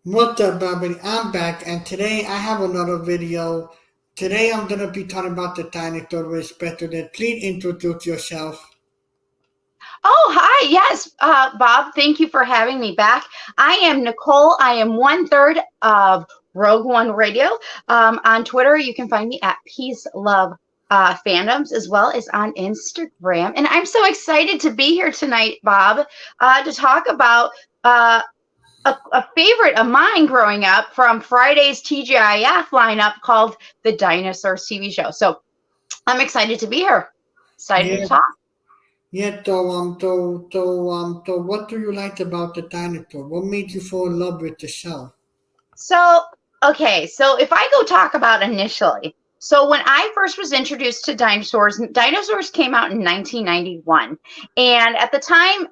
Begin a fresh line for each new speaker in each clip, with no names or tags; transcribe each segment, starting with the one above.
What's up, Bobby? I'm back, and today I have another video. Today I'm gonna be talking about the dinosaur race better than. Please introduce yourself.
Oh, hi. Yes, Bob, thank you for having me back. I am Nicole. I am one third of Rogue One Radio. On Twitter, you can find me at Peace Love Fandoms as well as on Instagram. And I'm so excited to be here tonight, Bob, to talk about uh, a favorite of mine growing up from Friday's TGIF lineup called the Dinosaurs TV show. So I'm excited to be here. Excited to
Yeah,
talk.
yeah. What do you like about the dinosaur? What made you fall in love with the show?
So, okay, so if I go talk about initially, so when I first was introduced to dinosaurs came out in 1991. And at the time,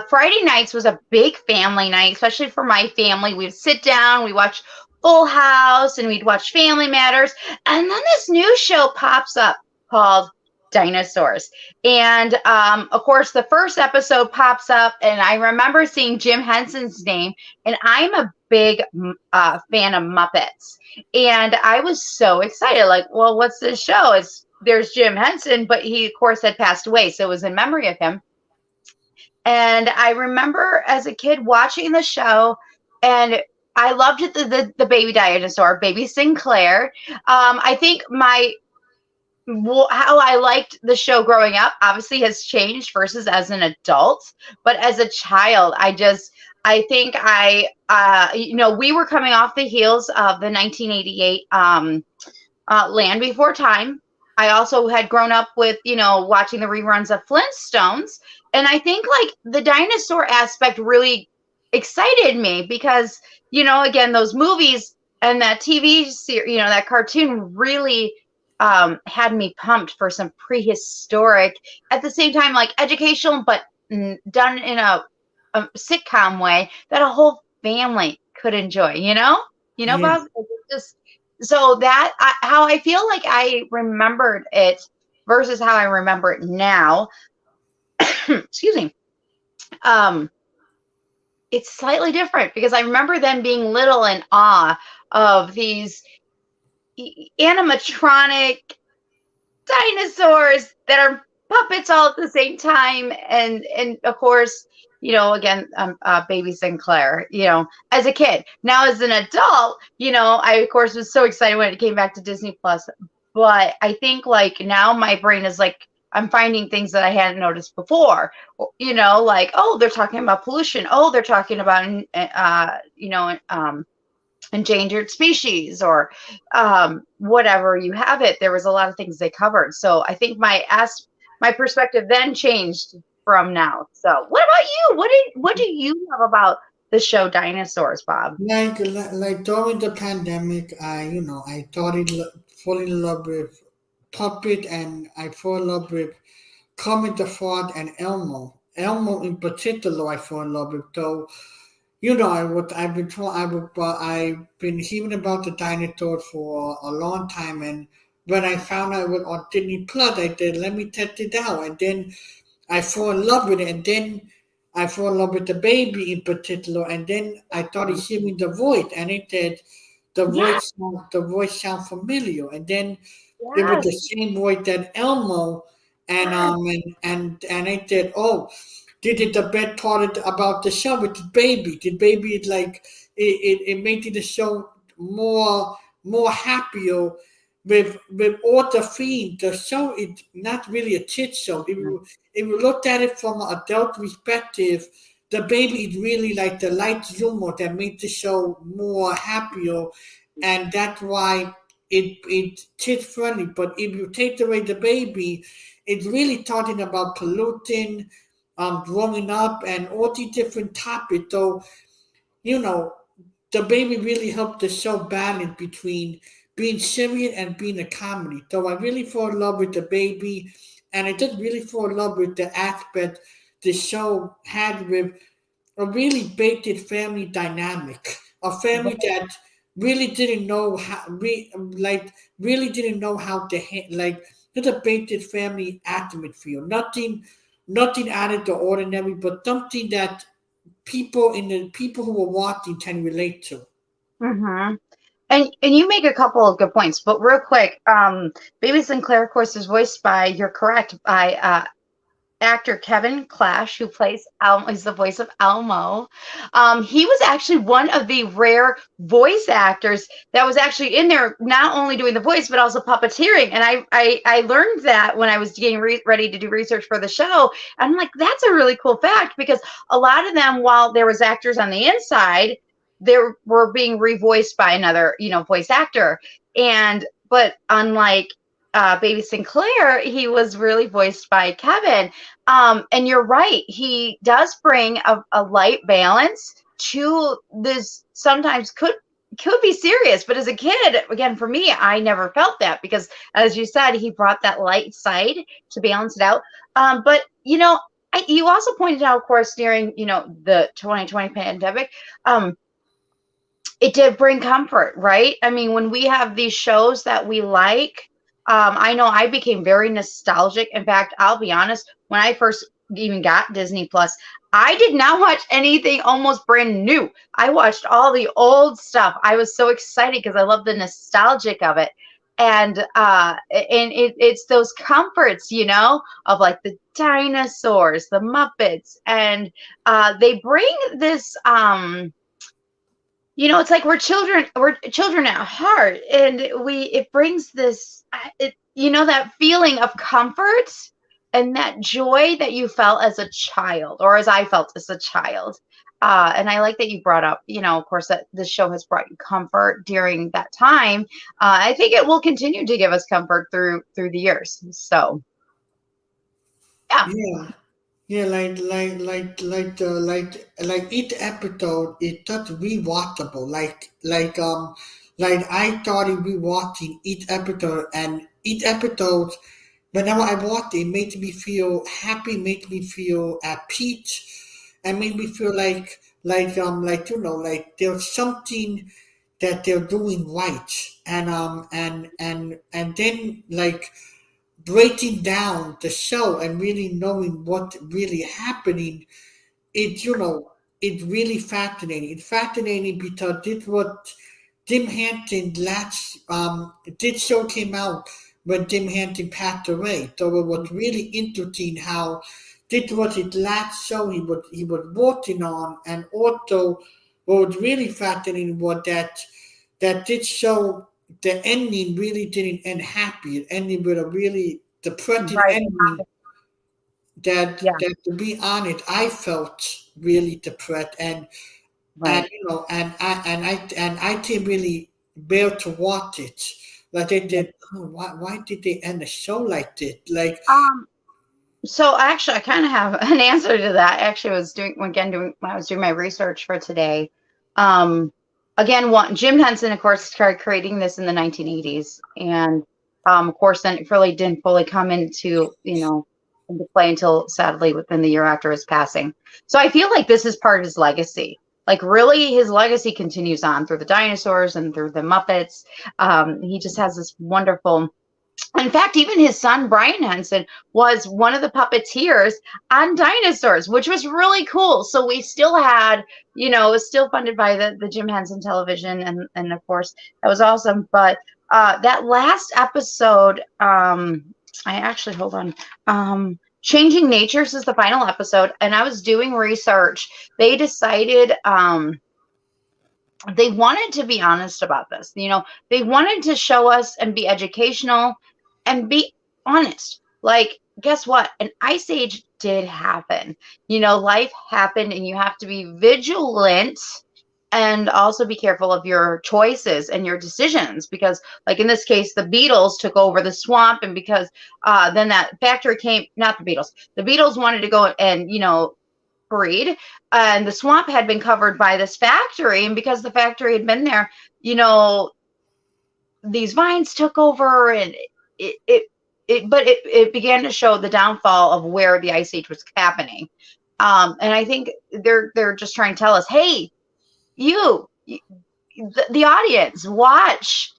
Friday nights was a big family night, especially for my family. We'd sit down, we watch Full House, and we'd watch Family Matters. And then this new show pops up called Dinosaurs. And of course, the first episode pops up, and I remember seeing Jim Henson's name, and I'm a big fan of Muppets. And I was so excited. Like, well, what's this show? There's Jim Henson, but he, of course, had passed away. So it was in memory of him. And I remember as a kid watching the show, and I loved the baby dinosaur, baby Sinclair. I think how I liked the show growing up obviously has changed versus as an adult. But as a child, I think we were coming off the heels of the 1988 Land Before Time. I also had grown up with, watching the reruns of Flintstones. And I think like the dinosaur aspect really excited me because, again, those movies and that TV series, that cartoon really had me pumped for some prehistoric, at the same time, like educational, but done in a sitcom way that a whole family could enjoy.
Yeah,
Bob. Just so that how I feel like I remembered it versus how I remember it now. Excuse me. Um, it's slightly different because I remember them being little in awe of these animatronic dinosaurs that are puppets all at the same time, and of course, again, baby Sinclair, as a kid. Now as an adult, I of course was so excited when it came back to Disney Plus. But I think like now my brain is like, I'm finding things that I hadn't noticed before. Like, oh, they're talking about pollution, oh, they're talking about endangered species, or whatever you have it. There was a lot of things they covered. So I think my perspective then changed from now. So what about you? What do you love about the show Dinosaurs, Bob?
like during the pandemic, I fall in love with Puppet, and I fall in love with Kermit the Frog and Elmo. Elmo in particular, I fall in love with. So I've been hearing about the dinosaur for a long time, and when I found out it was on Disney Plus, I said, "Let me test it out," and then I fall in love with it, and then I fall in love with the baby in particular, and then I started hearing the voice, and it said
Yeah,
the voice sound familiar, and then it was the
yes,
same voice that Elmo,
yes,
and I said, "Oh, did it the best part about the show with the baby? Did baby like it made the show more happier with all the themes. The show is not really a kid show. If you looked at it from an adult perspective, the baby is really like the light humor that made the show more happier, and that's why it's kid friendly. But if you take away the baby, it's really talking about polluting, growing up, and all these different topics. So you know, the baby really helped the show balance between being serious and being a comedy. So I really fall in love with the baby, and I just really fall in love with the aspect the show had with a really basic family dynamic, a family that really didn't know how, really didn't know how to like just a basic family atmosphere. Nothing out of the ordinary, but something that people who were watching can relate to.
Mm-hmm. And you make a couple of good points, but real quick, Baby Sinclair, of course, is voiced by, you're correct, by actor Kevin Clash, who plays Elmo, is the voice of Elmo. He was actually one of the rare voice actors that was actually in there, not only doing the voice but also puppeteering. And I learned that when I was getting ready to do research for the show. I'm like, that's a really cool fact, because a lot of them, while there was actors on the inside, they were being revoiced by another, voice actor. And but unlike Baby Sinclair, he was really voiced by Kevin. And you're right, he does bring a light balance to this. Sometimes could be serious, but as a kid, again, for me, I never felt that, because, as you said, he brought that light side to balance it out. But you also pointed out, of course, during the 2020 pandemic, it did bring comfort, right? I mean, when we have these shows that we like, I know I became very nostalgic. In fact, I'll be honest, when I first even got Disney Plus, I did not watch anything almost brand new. I watched all the old stuff. I was so excited because I love the nostalgic of it. And it's those comforts, of like the dinosaurs, the Muppets, and they bring this it's like we're children at heart, and it brings this that feeling of comfort and that joy that you felt as a child, or as I felt as a child. And I like that you brought up, of course, that this show has brought you comfort during that time. I think it will continue to give us comfort through the years. So yeah.
Yeah. Yeah, like each episode is just rewatchable. Like I started rewatching each episode, and each episode, whenever I watched it, made me feel happy, made me feel at peace, and made me feel like there's something that they're doing right, and then like breaking down the show and really knowing what really happening, it's it's really fascinating. It's fascinating because this what Jim Henson last this show came out when Jim Henson passed away. So it was really interesting how this was his last show he was working on, and also what was really fascinating was that this show, the ending really didn't end happy. It ended with a really depressing
Right.
ending
Yeah.
that to be honest, I felt really depressed, and
Right.
I didn't really bear to watch it. Like they
Yeah.
did, oh, why did they end the show like this? Like,
Um, So actually, I kind of have an answer to that. Actually, I was doing when I was doing my research for today. Um, Again, Jim Henson, of course, started creating this in the 1980s, and of course, then it really didn't fully come into play until, sadly, within the year after his passing. So I feel like this is part of his legacy. Like, really, his legacy continues on through the dinosaurs and through the Muppets. He just has this wonderful. In fact, even his son, Brian Henson, was one of the puppeteers on Dinosaurs, which was really cool. So we still had, it was still funded by the Jim Henson Television. And of course, that was awesome. But that last episode, I actually, hold on. Changing Natures is the final episode. And I was doing research. They decided, they wanted to be honest about this. They wanted to show us and be educational and be honest. Like, guess what? An ice age did happen. Life happened, and you have to be vigilant and also be careful of your choices and your decisions, because, like in this case, the beetles took over the swamp, and because then that factory came, not the beetles wanted to go and breed, and the swamp had been covered by this factory, and because the factory had been there, you know these vines took over, and it began to show the downfall of where the ice age was happening. And I think they're just trying to tell us, hey, the audience, watch,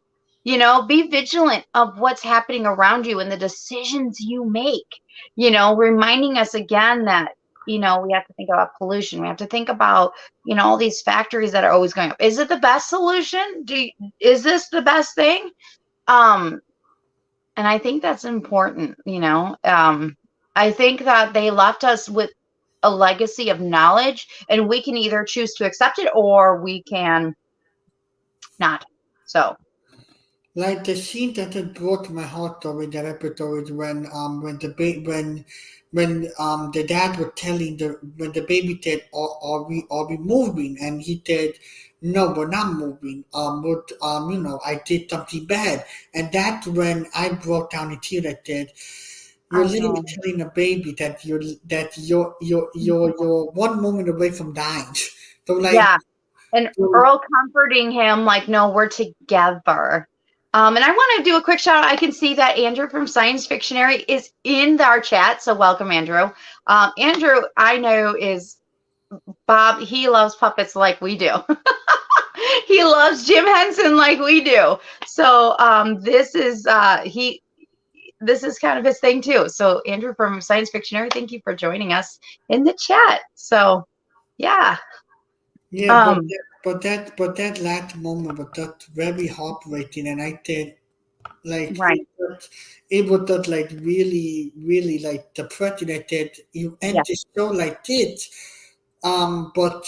be vigilant of what's happening around you and the decisions you make, reminding us again that we have to think about pollution. We have to think about, all these factories that are always going up. Is it the best solution? Is this the best thing? Um, and I think that's important. I think that they left us with a legacy of knowledge, and we can either choose to accept it or we can not. So,
Like the scene that had broke my heart though in that episode when when the dad was telling the when the baby said are we moving, and he said no, we're not moving, but I did something bad. And that's when I broke down in tears. I said, you're
I
literally
know.
telling a baby that you're one moment away from dying. So like,
Yeah. And
so,
Earl comforting him, like, no, we're together. And I want to do a quick shout out. I can see that Andrew from Science Fictionary is in our chat. So welcome, Andrew. Andrew, I know, is Bob. He loves puppets like we do. He loves Jim Henson like we do. So this is kind of his thing too. So Andrew from Science Fictionary, thank you for joining us in the chat. So yeah.
yeah,
Um,
but that last moment was just very heartbreaking, and I said, like,
right.
it was just like really, really like depressing. I said, you end
Yeah.
the show like this. But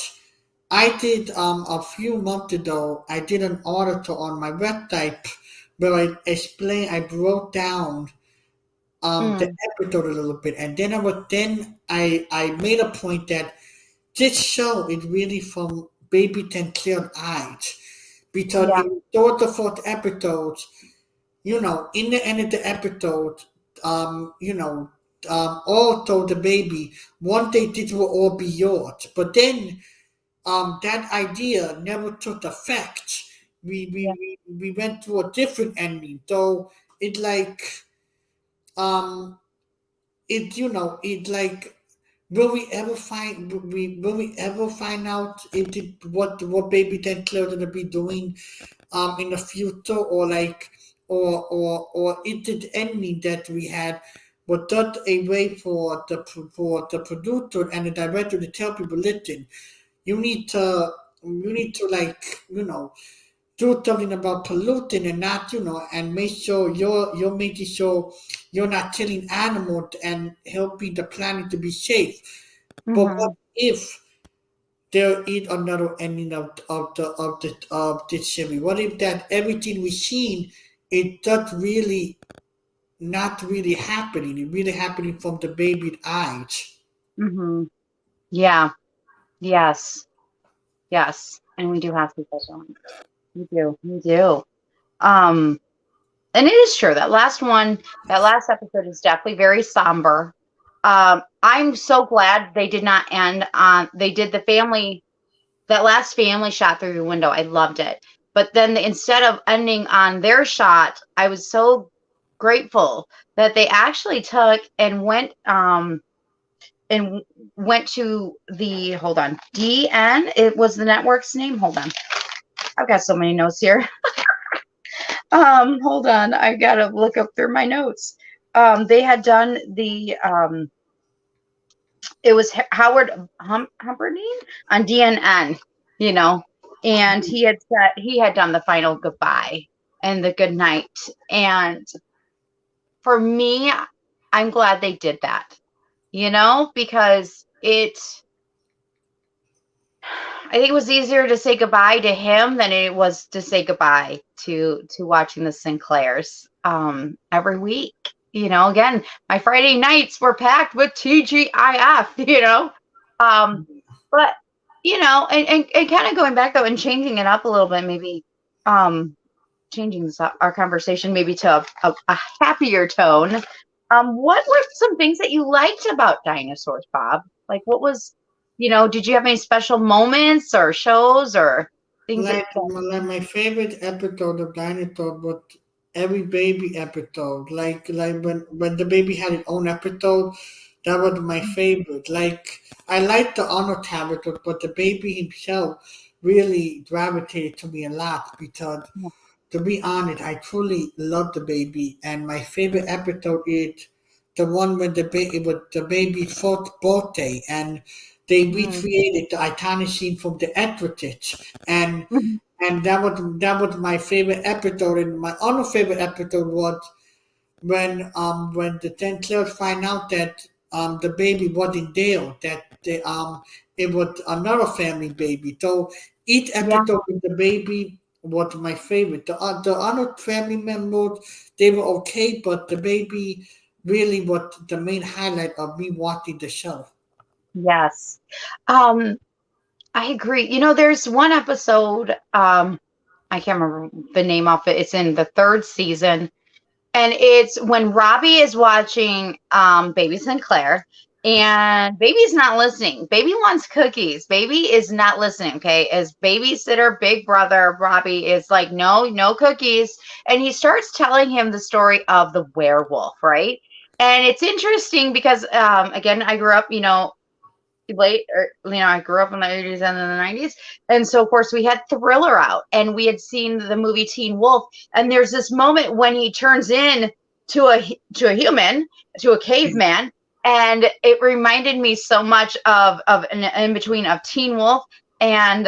I did a few months ago. I did an article on my website where I broke down the
Mm,
episode a little bit, and then I made a point that this show is really from baby ten clear eyes, because
yeah.
if you saw the fourth episode, in the end of the episode, um, you know, all told the baby one day this will all be yours. But then that idea never took effect. We we,
Yeah.
we, we went through a different ending. So it like um it like, will we ever find out if what baby ten Claire gonna be doing in the future, or like or is it ending that we had was just a way for the producer and the director to tell people, listen, you need to like do something about polluting, and not and make sure you're making sure you're not killing animals and helping the planet to be safe. But what
Hmm.
if there is another ending of this series? What if that everything we've seen is just really not really happening? It's really happening from the baby's eyes.
Hmm. Yeah. Yes. Yes. And we do have people showing. We do. We do. Um, and it is true that that last episode is definitely very somber. I'm so glad they did not end on. They did that last family shot through the window. I loved it. But then instead of ending on their shot, I was so grateful that they actually took and went to the hold on, DN. It was the network's name. Hold on. I've got so many notes here. Hold on. I gotta look up through my notes. They had done the it was Howard Humperdine on DNN, you know, and he had done the final goodbye and the good night. And for me, I'm glad they did that, because I think it was easier to say goodbye to him than it was to say goodbye to watching the Sinclairs every week. Again, my Friday nights were packed with TGIF. Um, but and kind of going back though and changing it up a little bit, maybe um, changing our conversation maybe to a happier tone. What were some things that you liked about dinosaurs, Bob? Like, what was, did you have any special moments or shows or things that?
Like my favorite episode of Dinosaur was every baby episode. Like when the baby had its own episode, that was my favorite. Like I liked the honor episode, but the baby himself really gravitated to me a lot, because to be honest, I truly love the baby, and my favorite episode is the one when it was the baby's fourth birthday, and they
Mm.
recreated the iconic scene from The Exorcist, and
Mhm.
that was my favorite episode. And my other favorite episode was when the Templars find out that the baby wasn't there, that it was another family baby. So each
Yeah.
episode with the baby was my favorite. The other family members, they were okay, but the baby really was the main highlight of me watching the show.
Yes. Um, I agree. There's one episode, I can't remember the name of it. It's in the third season. And it's when Robbie is watching Baby Sinclair, and Baby's not listening. Baby wants cookies. Baby is not listening. Okay. As babysitter, big brother, Robbie is like, no, no cookies. And he starts telling him the story of the werewolf, right? And it's interesting because, again, I grew up, I grew up in the 80s and in the 90s. And so, of course, we had Thriller out, and we had seen the movie Teen Wolf. And there's this moment when he turns in to a human, to a caveman. And it reminded me so much of an in between of Teen Wolf and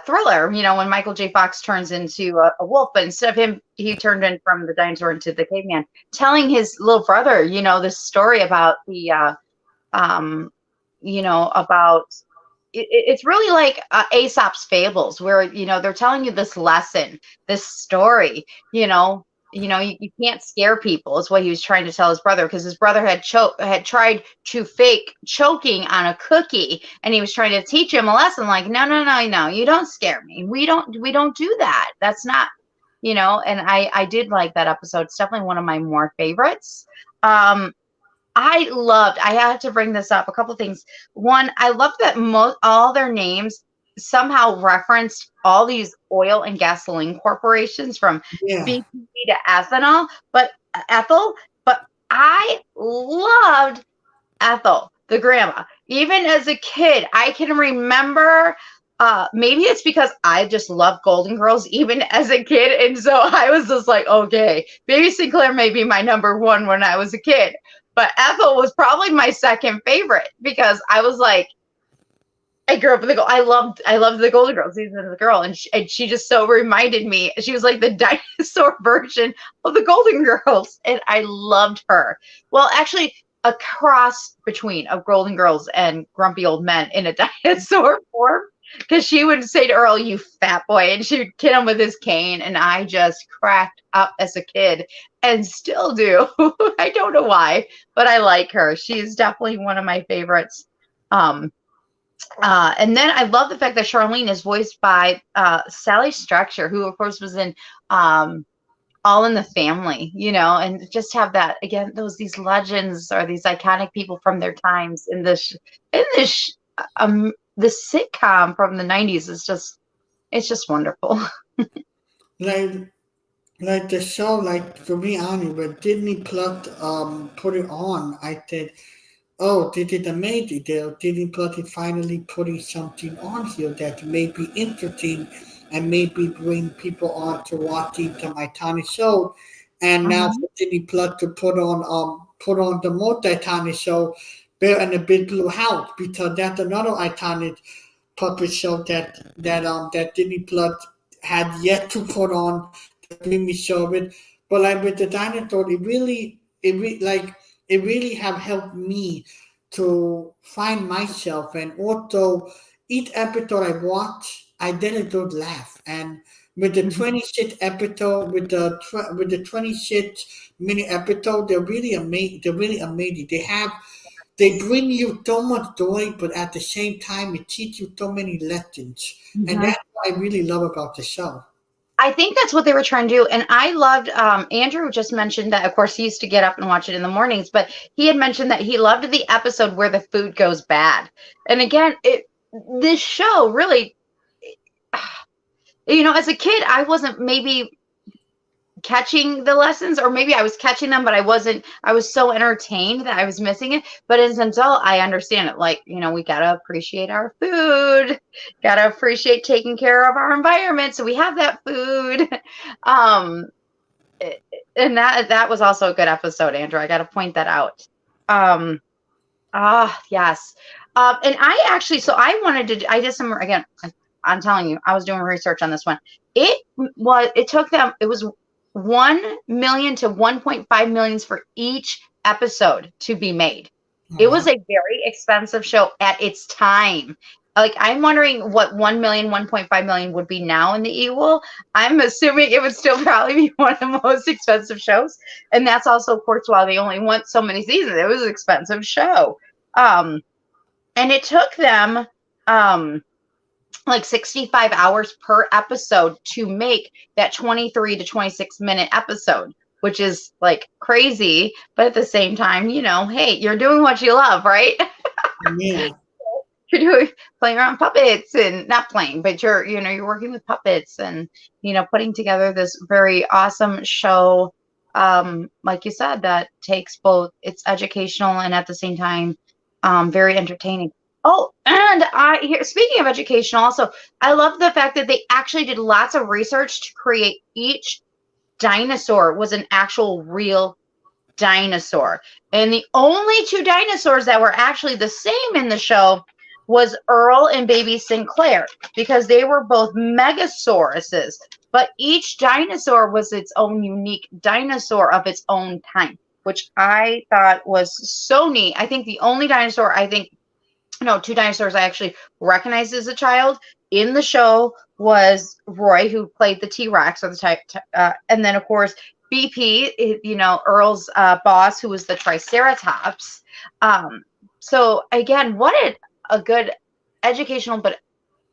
Thriller, when Michael J. Fox turns into a wolf, but instead of him, he turned in from the dinosaur into the caveman, telling his little brother, this story about um, about it's really like Aesop's fables, where they're telling you this lesson, this story. You can't scare people, is what he was trying to tell his brother, because his brother had tried to fake choking on a cookie, and he was trying to teach him a lesson, like, no, no, no, no, you don't scare me. We don't do that. That's not. And I did like that episode. It's definitely one of my more favorites. um I have to bring this up. A couple things. One, I love that all their names somehow referenced all these oil and gasoline corporations, from
Yeah,
BP to ethanol, but Ethel. But I loved Ethel, the grandma. Even as a kid, I can remember. Maybe it's because I just love Golden Girls even as a kid, and so I was just like, okay, Baby Sinclair may be my number one when I was a kid, but Ethel was probably my second favorite, because I was like, I grew up with I loved the Golden Girls season of the girl, and she just so reminded me. She was like the dinosaur version of the Golden Girls, and I loved her. Well, actually, a cross between of Golden Girls and grumpy old men in a dinosaur form, because she would say to Earl, "You fat boy," and she would hit him with his cane, and I just cracked up as a kid, and still do. I don't know why, but I like her. She's definitely one of my favorites. Um, and then I love the fact that Charlene is voiced by Sally Structure, who of course was in um, All in the Family, and just have that again. These legends, or these iconic people from their times this sitcom from the '90s is just, it's just wonderful.
like like the show, like to be honest, when Disney Plus put it on, I said, oh, this is amazing. They're Disney Plus is finally putting something on here that may be interesting and maybe bring people on to watching some iconic show. And now
Hmm.
for Disney Plus to put on the most iconic show, Bear and the Big Blue House, because that's another iconic puppet show that Disney Plus had yet to put on the streaming service. But like with the dinosaur, it really have helped me to find myself, and also each episode I watch, I then a good laugh. And with the
Hmm.
26th episode, with the 26 minute episode, they're really amazing. They're really amazing. They bring you so much joy, but at the same time, it teach you so many lessons, and
Hmm.
that's what I really love about the show.
I think that's what they were trying to do. And I loved, Andrew just mentioned that, of course, he used to get up and watch it in the mornings, but he had mentioned that he loved the episode where the food goes bad. And again, this show really, as a kid, I wasn't maybe catching the lessons, or maybe I was catching them, but I was so entertained that I was missing it. But as an adult, I understand it. Like, we got to appreciate our food, got to appreciate taking care of our environment, so we have that food. um and that was also a good episode, Andrew. I got to point that out. Um, yes. And I actually, so I wanted to, I did some, again, I'm telling you, I was doing research on this one. It took them, it was 1 million to 1.5 millions for each episode to be made.
Oh,
It
wow.
was a very expensive show at its time. Like, I'm wondering what 1 million, 1.5 million would be now in the Eagle. I'm assuming it would still probably be one of the most expensive shows. And that's also, of course, why they only went so many seasons. It was an expensive show. Um, and it took them like 65 hours per episode to make that 23 to 26-minute episode, which is like crazy. But at the same time, hey, you're doing what you love, right?
Yeah.
You're doing playing around puppets and not playing, but you're working with puppets and putting together this very awesome show. Like you said, that takes both, it's educational and at the same time very entertaining. Oh, and speaking of educational, also I love the fact that they actually did lots of research to create each dinosaur was an actual real dinosaur. And the only two dinosaurs that were actually the same in the show was Earl and baby Sinclair, because they were both megasauruses, but each dinosaur was its own unique dinosaur of its own time, which I thought was so neat. I think the only dinosaur, no, two dinosaurs I actually recognized as a child in the show was Roy, who played the T-Rex, or the type, and then of course BP, Earl's boss, who was the Triceratops. Um, so again, what a good educational but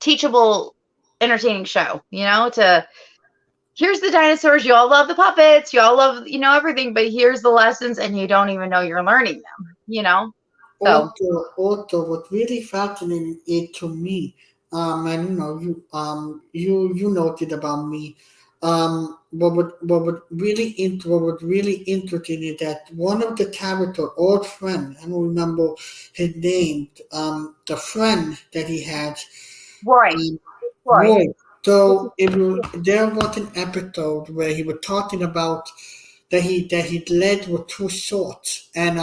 teachable, entertaining show. To here's the dinosaurs, you all love the puppets, you all love everything, but here's the lessons, and you don't even know you're learning them. So.
Also, what really fascinated it to me, and you noted about me, what would really interesting is that one of the character, old friend, I don't remember his name, the friend that he had,
Roy.
um,
Roy.
Roy. So there was an episode where he was talking about that his legs were too short, and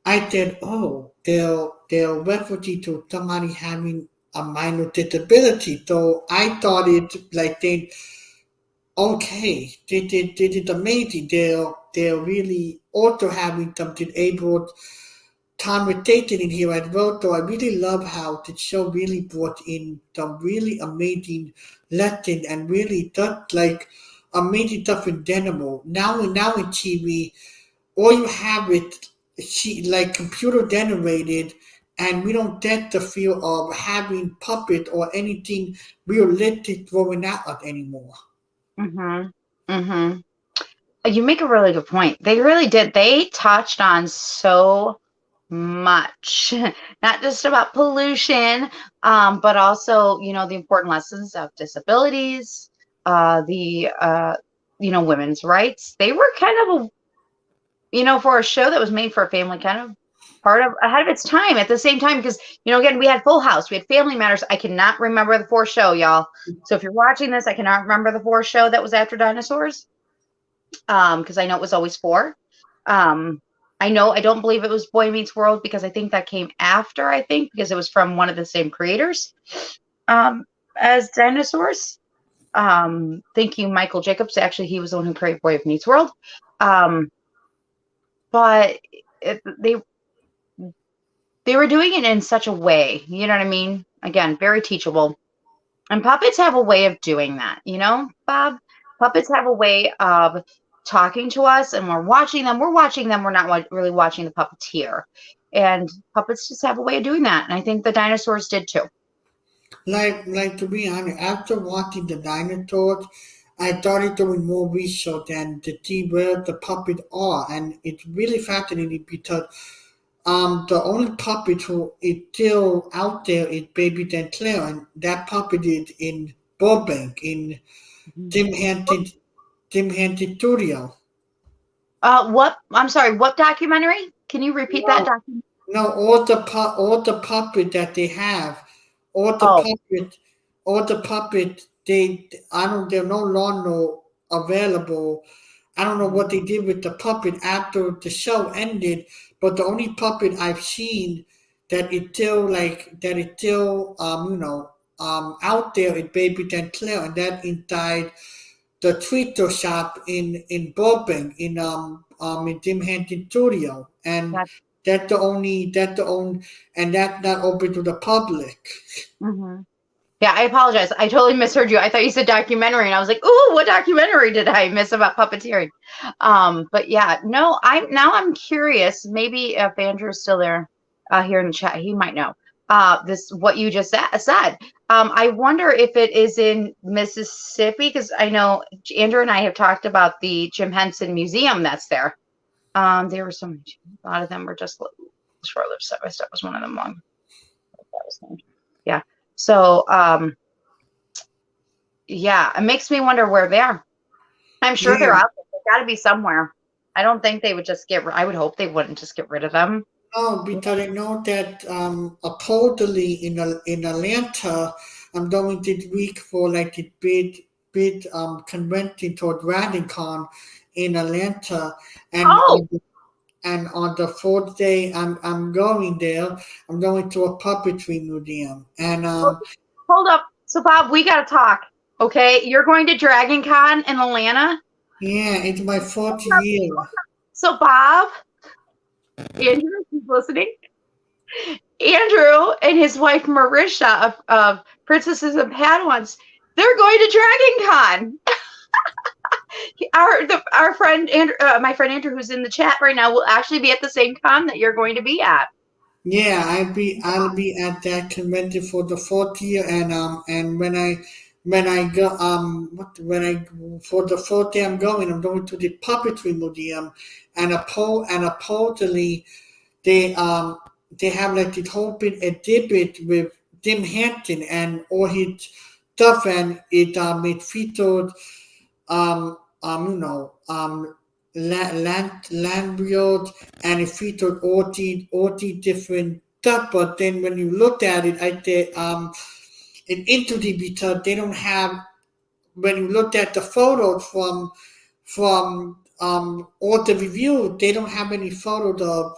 I said, oh, they'll reference to somebody having a minor disability. So I thought it like okay, they did amazing. They're really also having some disabled conversation in here as well. So I really love how the show really brought in some really amazing lessons and really does like amazing stuff in general. Now in TV, all you have is like computer generated, and we don't get the feel of having puppet or anything realistic throwing at us anymore.
Mhm. Mhm. You make a really good point. They really did. They touched on so much, not just about pollution, but also, the important lessons of disabilities, the, women's rights. They were kind of for a show that was made for a family, kind of part of ahead of its time at the same time, because, again, we had Full House, we had Family Matters. I cannot remember the fourth show, y'all. So if you're watching this, I cannot remember the fourth show that was after dinosaurs, because I know it was always four. Um, I don't believe it was Boy Meets World, because I think that came after, because it was from one of the same creators as dinosaurs. Thank you, Michael Jacobs. Actually, he was the one who created Boy Meets World. Um, but they were doing it in such a way, you know what I mean? Again, very teachable. And puppets have a way of doing that, Bob? Puppets have a way of talking to us, and we're watching them. We're not really watching the puppeteer. And puppets just have a way of doing that. And I think the dinosaurs did too.
Like to be honest, after watching the dinosaurs, I started doing more research and to see where the puppets are, and it's really fascinating because the only puppet who is still out there is Baby Sinclair, and that puppet is in Burbank in
Mhm.
Tim Henson Tim Henson Studio.
What? I'm sorry. What documentary? Can you repeat that
No,
documentary?
no, all the puppet that they have, all the
Oh,
puppet, all the puppet. They I don't. They're no longer available. I don't know what they did with the puppet after the show ended, but the only puppet I've seen that it still out there is Baby Claire, and that inside the Twitter shop in Burbank in Tim Henson Studio, and
That,
that's the only, and that's not open to the public.
hmm Yeah, I apologize. I totally misheard you. I thought you said documentary, and I was like, "Ooh, what documentary did I miss about puppeteering?" But yeah, no, I'm curious. Maybe if Andrew's still there, here in the chat, he might know. This what you just said. I wonder if it is in Mississippi because I know Andrew and I have talked about the Jim Henson Museum that's there. There were so many. A lot of them were just short-lived. Step by Step was one of them. Long. That was named. Yeah. So, yeah, it makes me wonder where they are. I'm sure they're
Yeah.
out there. They've got to be somewhere. I don't think they would just I would hope they wouldn't just get rid of them.
Oh, because I know that supposedly in Atlanta, I'm going this week for like a big convention toward RadicCon in Atlanta, and
Oh,
on the fourth day I'm going there. I'm going to a puppetry museum, and
hold up. So, Bob, we got to talk. Okay. You're going to Dragon Con in Atlanta.
yeah, it's my fourth year.
So, Bob, Andrew, who's listening? Andrew and his wife Marisha of Princesses and Padawans, they're going to Dragon Con. Our friend Andrew, my friend Andrew, who's in the chat right now, will actually be at the same con that you're going to be at.
Yeah, I'll be at that convention for the fourth year, and when I go when I for the fourth day I'm going to the puppetry museum, and apparently they have like this whole big exhibit with Jim Henson and all his stuff, and it featured um, you know, land and it featured all the different stuff. But then when you look at it, I think in into the because they don't have when you look at the photos from all the reviews, they don't have any photos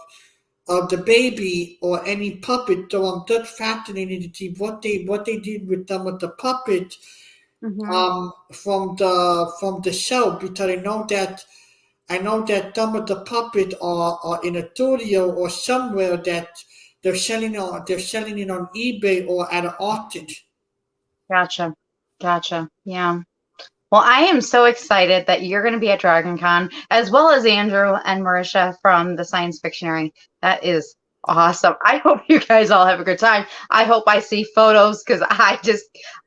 of the baby or any puppet. So I'm just fascinated to see what they did with some of the puppets
Mm-hmm.
from the show, because I know that some of the puppets are in a studio or somewhere that they're selling it on eBay or at an auction.
Gotcha. Yeah. Well, I am so excited that you're going to be at Dragon Con, as well as Andrew and Marisha from the Science Fictionary. That is awesome. I hope you guys all have a good time. I hope I see photos because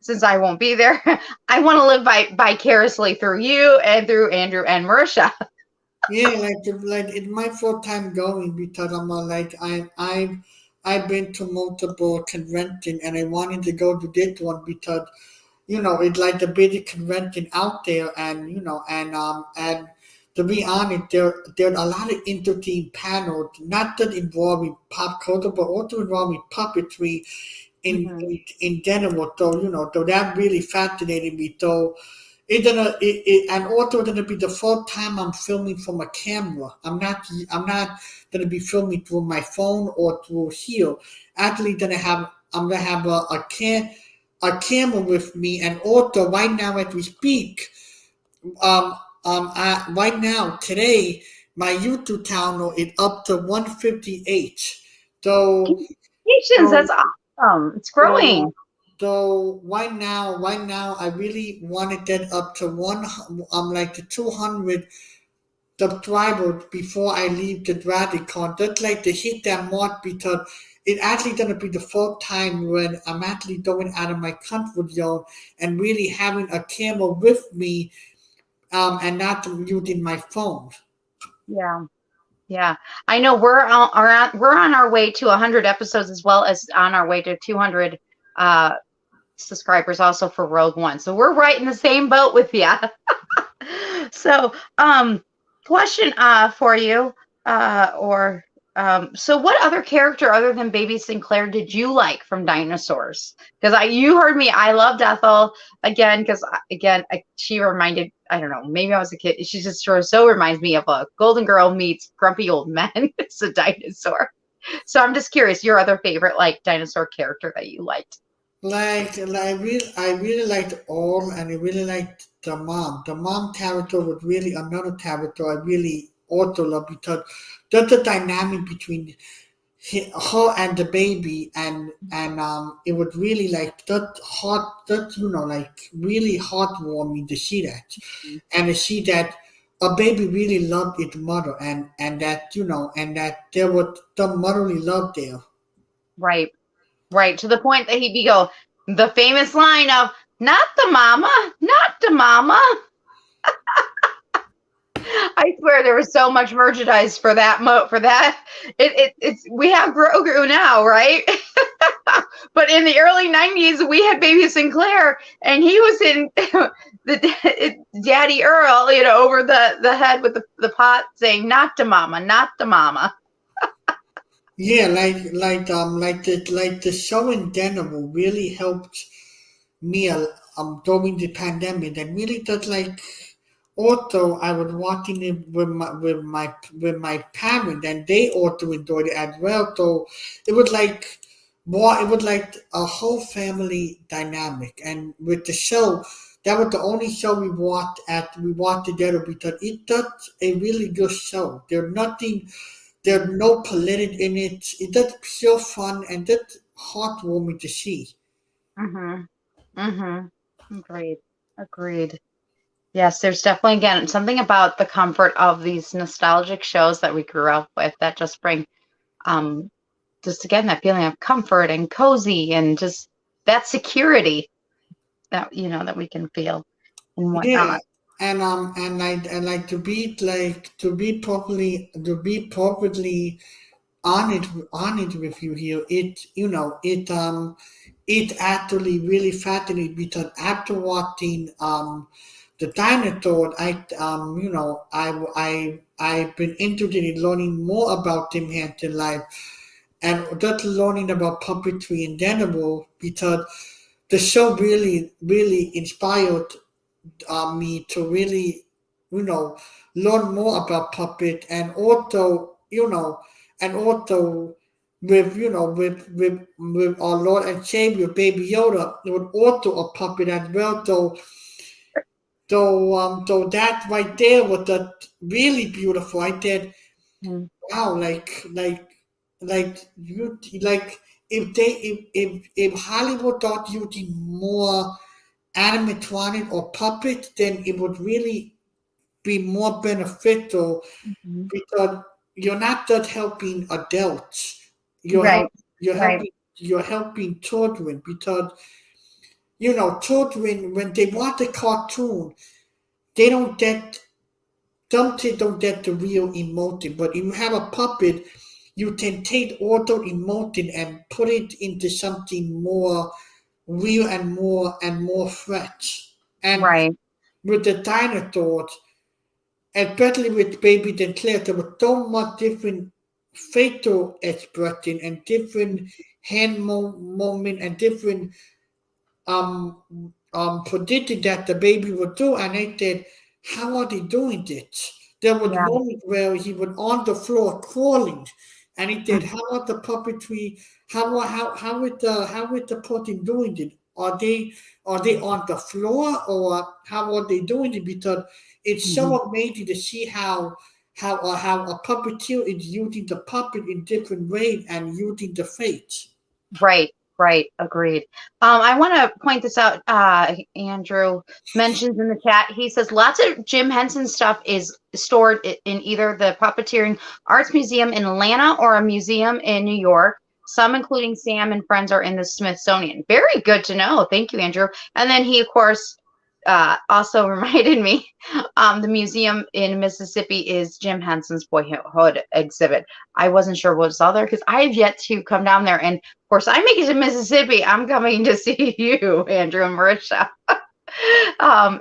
since I won't be there, I want to live vicariously through you and through Andrew and Marisha.
Yeah, like it's my first time going because I'm like I've been to multiple conventions and I wanted to go to this one because it's like the biggest convention out there, and and to be honest, there are a lot of interesting panels, not just involving pop culture, but also involving puppetry
Mm-hmm.
in general. So so that really fascinated me. So and also gonna be the first time I'm filming from a camera. I'm not gonna be filming through my phone or through here. Actually, I'm gonna have a camera with me, and also right now as we speak, right now today my YouTube channel is up to 158. So
Congratulations. That's
so
awesome. It's
so
growing.
so right now, I really wanted that up to like the 200 subscribers before I leave the Radicon. Just like to hit that mark because it's actually gonna be the first time when I'm actually going out of my comfort zone and really having a camera with me, and not using my phone.
Yeah. Yeah, I know we're on our way to 100 episodes as well as on our way to 200 uh, subscribers also for Rogue One. So we're right in the same boat with you. So, question for you, or So what other character other than Baby Sinclair did you like from Dinosaurs? Because you heard me, I loved Ethel again because she reminded, I don't know, maybe I was a kid. She just sort of so reminds me of a Golden Girl meets grumpy old man. It's a dinosaur. So I'm just curious, your other favorite like dinosaur character that you liked.
I really liked all, and I really liked the mom. The mom character was really another character I really also love because that's the dynamic between her and the baby, and it was really like that heart, that like really heartwarming to see that, and to see that a baby really loved its mother, and that and that there was the motherly love there.
Right, right. To the point that he'd be go the famous line of "Not the mama, not the mama." I swear there was so much merchandise for that for that. It's we have Grogu now, right? But in the early '90s, we had Baby Sinclair, and he was in the Daddy Earl, over the head with the pot, saying "Not the mama, not the mama."
Yeah, like the show in general really helped me during the pandemic, and really that like also I was watching it with my parents, and they also enjoyed it as well. So it was like it was like a whole family dynamic, and with the show. That was the only show we watched together because it does a really good show. There's no politics in it. It's just pure fun and just heartwarming to see.
Mm-hmm. Mm-hmm. Agreed. Agreed. Yes, there's definitely again something about the comfort of these nostalgic shows that we grew up with that just bring um just again that feeling of comfort and cozy and just that security that that we can feel and
Yeah,
whatnot.
and like to be properly honest with you here. It actually really fascinated me because after watching the dinosaur, I've been interested in learning more about Tim Henson life and just learning about puppetry in general because the show really inspired me to really, you know, learn more about puppet, and also with our Lord and Savior Baby Yoda, it was also a puppet as well. So that right there was that really beautiful. I did
Mhm.
wow, like if Hollywood thought using more animatronic or puppet, then it would really be more beneficial
Mhm.
because you're not just helping adults, you're help,
Right,
you're
right.
helping you're helping children because children when they watch a cartoon, they don't get some kids don't get the real emotion, but if you have a puppet, you can take all the emotion and put it into something more real and more fresh. And
Right.
with the dinosaurs, especially with Baby Sinclair, there was so much different facial expression and different hand moment and different um predicted that the baby would do, and I said, "How are they doing this?" There was
Yeah.
moments where he was on the floor crawling, and he said,
Mhm.
"How are the puppetry? How is the puppet doing it? Are they on the floor, or how are they doing it?" Because it's
Mhm.
so amazing to see how a puppeteer is using the puppet in different ways and using the face.
Right, right, agreed. I want to point this out. Andrew mentions in the chat, he says lots of Jim Henson stuff is stored in either the Puppeteering Arts Museum in Atlanta or a museum in New York. Some, including Sam and friends, are in the Smithsonian. Very good to know. Thank you, Andrew. And then he, of course, also reminded me the museum in Mississippi is Jim Henson's Boyhood exhibit. I wasn't sure what was other because I have yet to come down there. And of course, I make it to Mississippi. I'm coming to see you, Andrew and Marisha,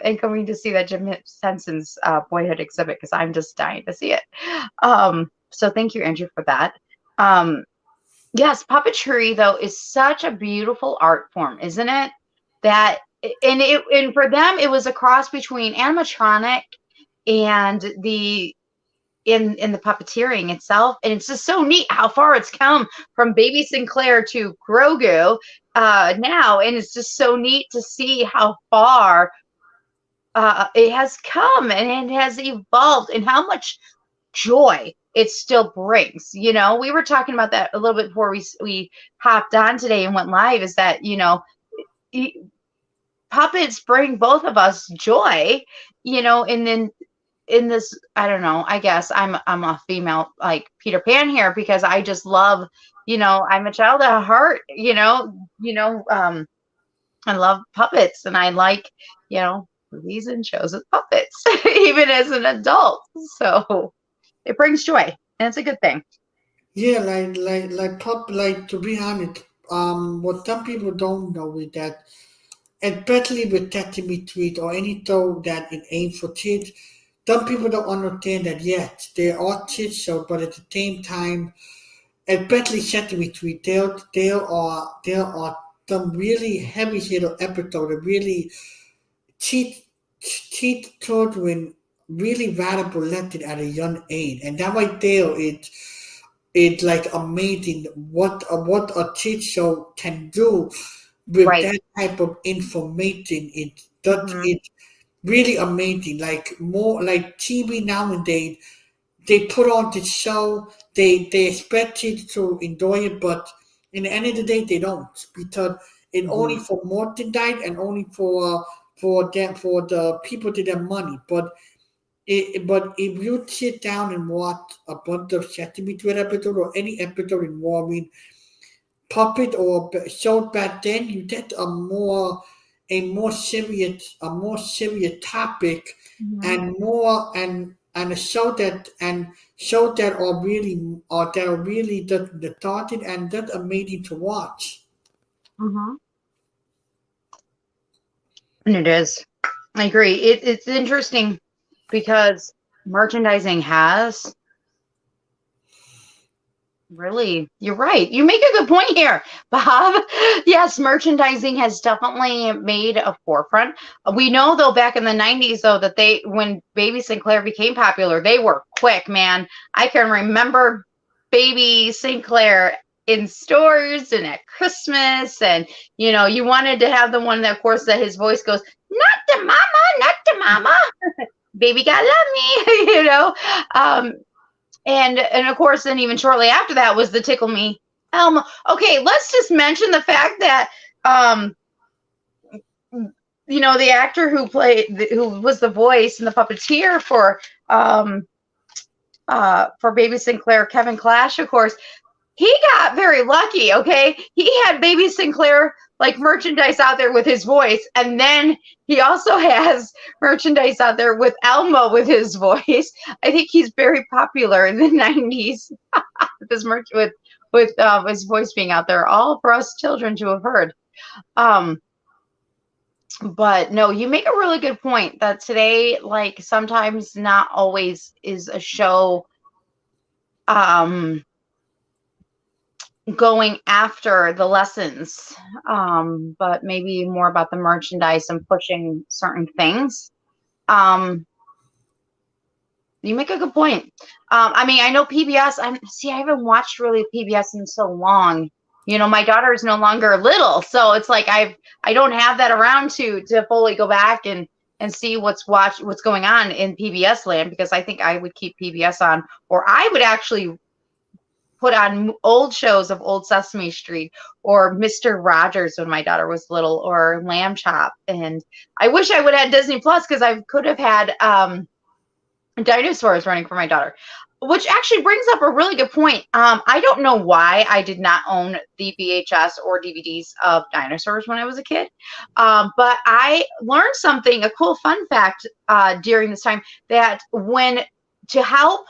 and coming to see that Jim Henson's Boyhood exhibit because I'm just dying to see it. So thank you, Andrew, for that. Um, yes, puppetry though is such a beautiful art form, isn't it? That and for them it was a cross between animatronic and the in the puppeteering itself, and it's just so neat how far it's come from Baby Sinclair to Grogu now, and it's just so neat to see how far it has come and it has evolved and how much joy it still brings. We were talking about that a little bit before we hopped on today and went live, is that puppets bring both of us joy, and then in this, I don't know, I guess I'm a female like Peter Pan here, because I just love, I'm a child at heart, I love puppets, and I like, movies and shows with puppets even as an adult, so it brings joy, and it's a good thing.
Yeah, like to be honest, what some people don't know is that, especially with Sesame Street or any show that it aims for kids, some people don't understand that yes, they are kids shows, but at the same time, especially Sesame Street, there are some really heavy hitter episodes that really teach teach children really valuable lesson at a young age, and that right there it's like amazing what a teach show can do with
Right.
that type of information.
Hmm.
It's really amazing. Like more like TV nowadays, they put on the show, they expect you to enjoy it, but in the end of the day, they don't, because it only
Hmm.
for merchandise and only for the people to their money. But if you sit down and watch a bunch of Sesame Street episode or any episode involving puppet or show back then, you get a more serious topic,
Hmm.
and more and a show that are really the started and that amazing to watch.
Hmm. And it is. I agree. It's interesting because merchandising has really, you're right. You make a good point here, Bob. Yes, merchandising has definitely made a forefront. We know though back in the 90s though that when Baby Sinclair became popular, they were quick, man. I can remember Baby Sinclair in stores and at Christmas, and you wanted to have the one that, of course, that his voice goes, not the mama, not the mama. Baby got love me, Um, and of course, then even shortly after that was the Tickle Me Elmo. Okay, let's just mention the fact that um, the actor who was the voice and the puppeteer for Baby Sinclair, Kevin Clash, of course, he got very lucky. Okay, he had Baby Sinclair like merchandise out there with his voice, and then he also has merchandise out there with Elmo with his voice. I think he's very popular in the 90s with his merch with his voice being out there, all for us children to have heard. Um, but no, you make a really good point that today, like, sometimes not always is a show um going after the lessons, but maybe more about the merchandise and pushing certain things. Um, you make a good point. I mean, I know PBS. I haven't watched really PBS in so long. My daughter is no longer little, so it's like I don't have that around to fully go back and see what's going on in PBS land, because I think I would keep PBS on, or I would actually put on old shows of Old Sesame Street or Mr. Rogers when my daughter was little, or Lamb Chop. And I wish I would have had Disney Plus, because I could have had dinosaurs running for my daughter. Which actually brings up a really good point. I don't know why I did not own the VHS or DVDs of dinosaurs when I was a kid. But I learned something, a cool fun fact during this time, that to help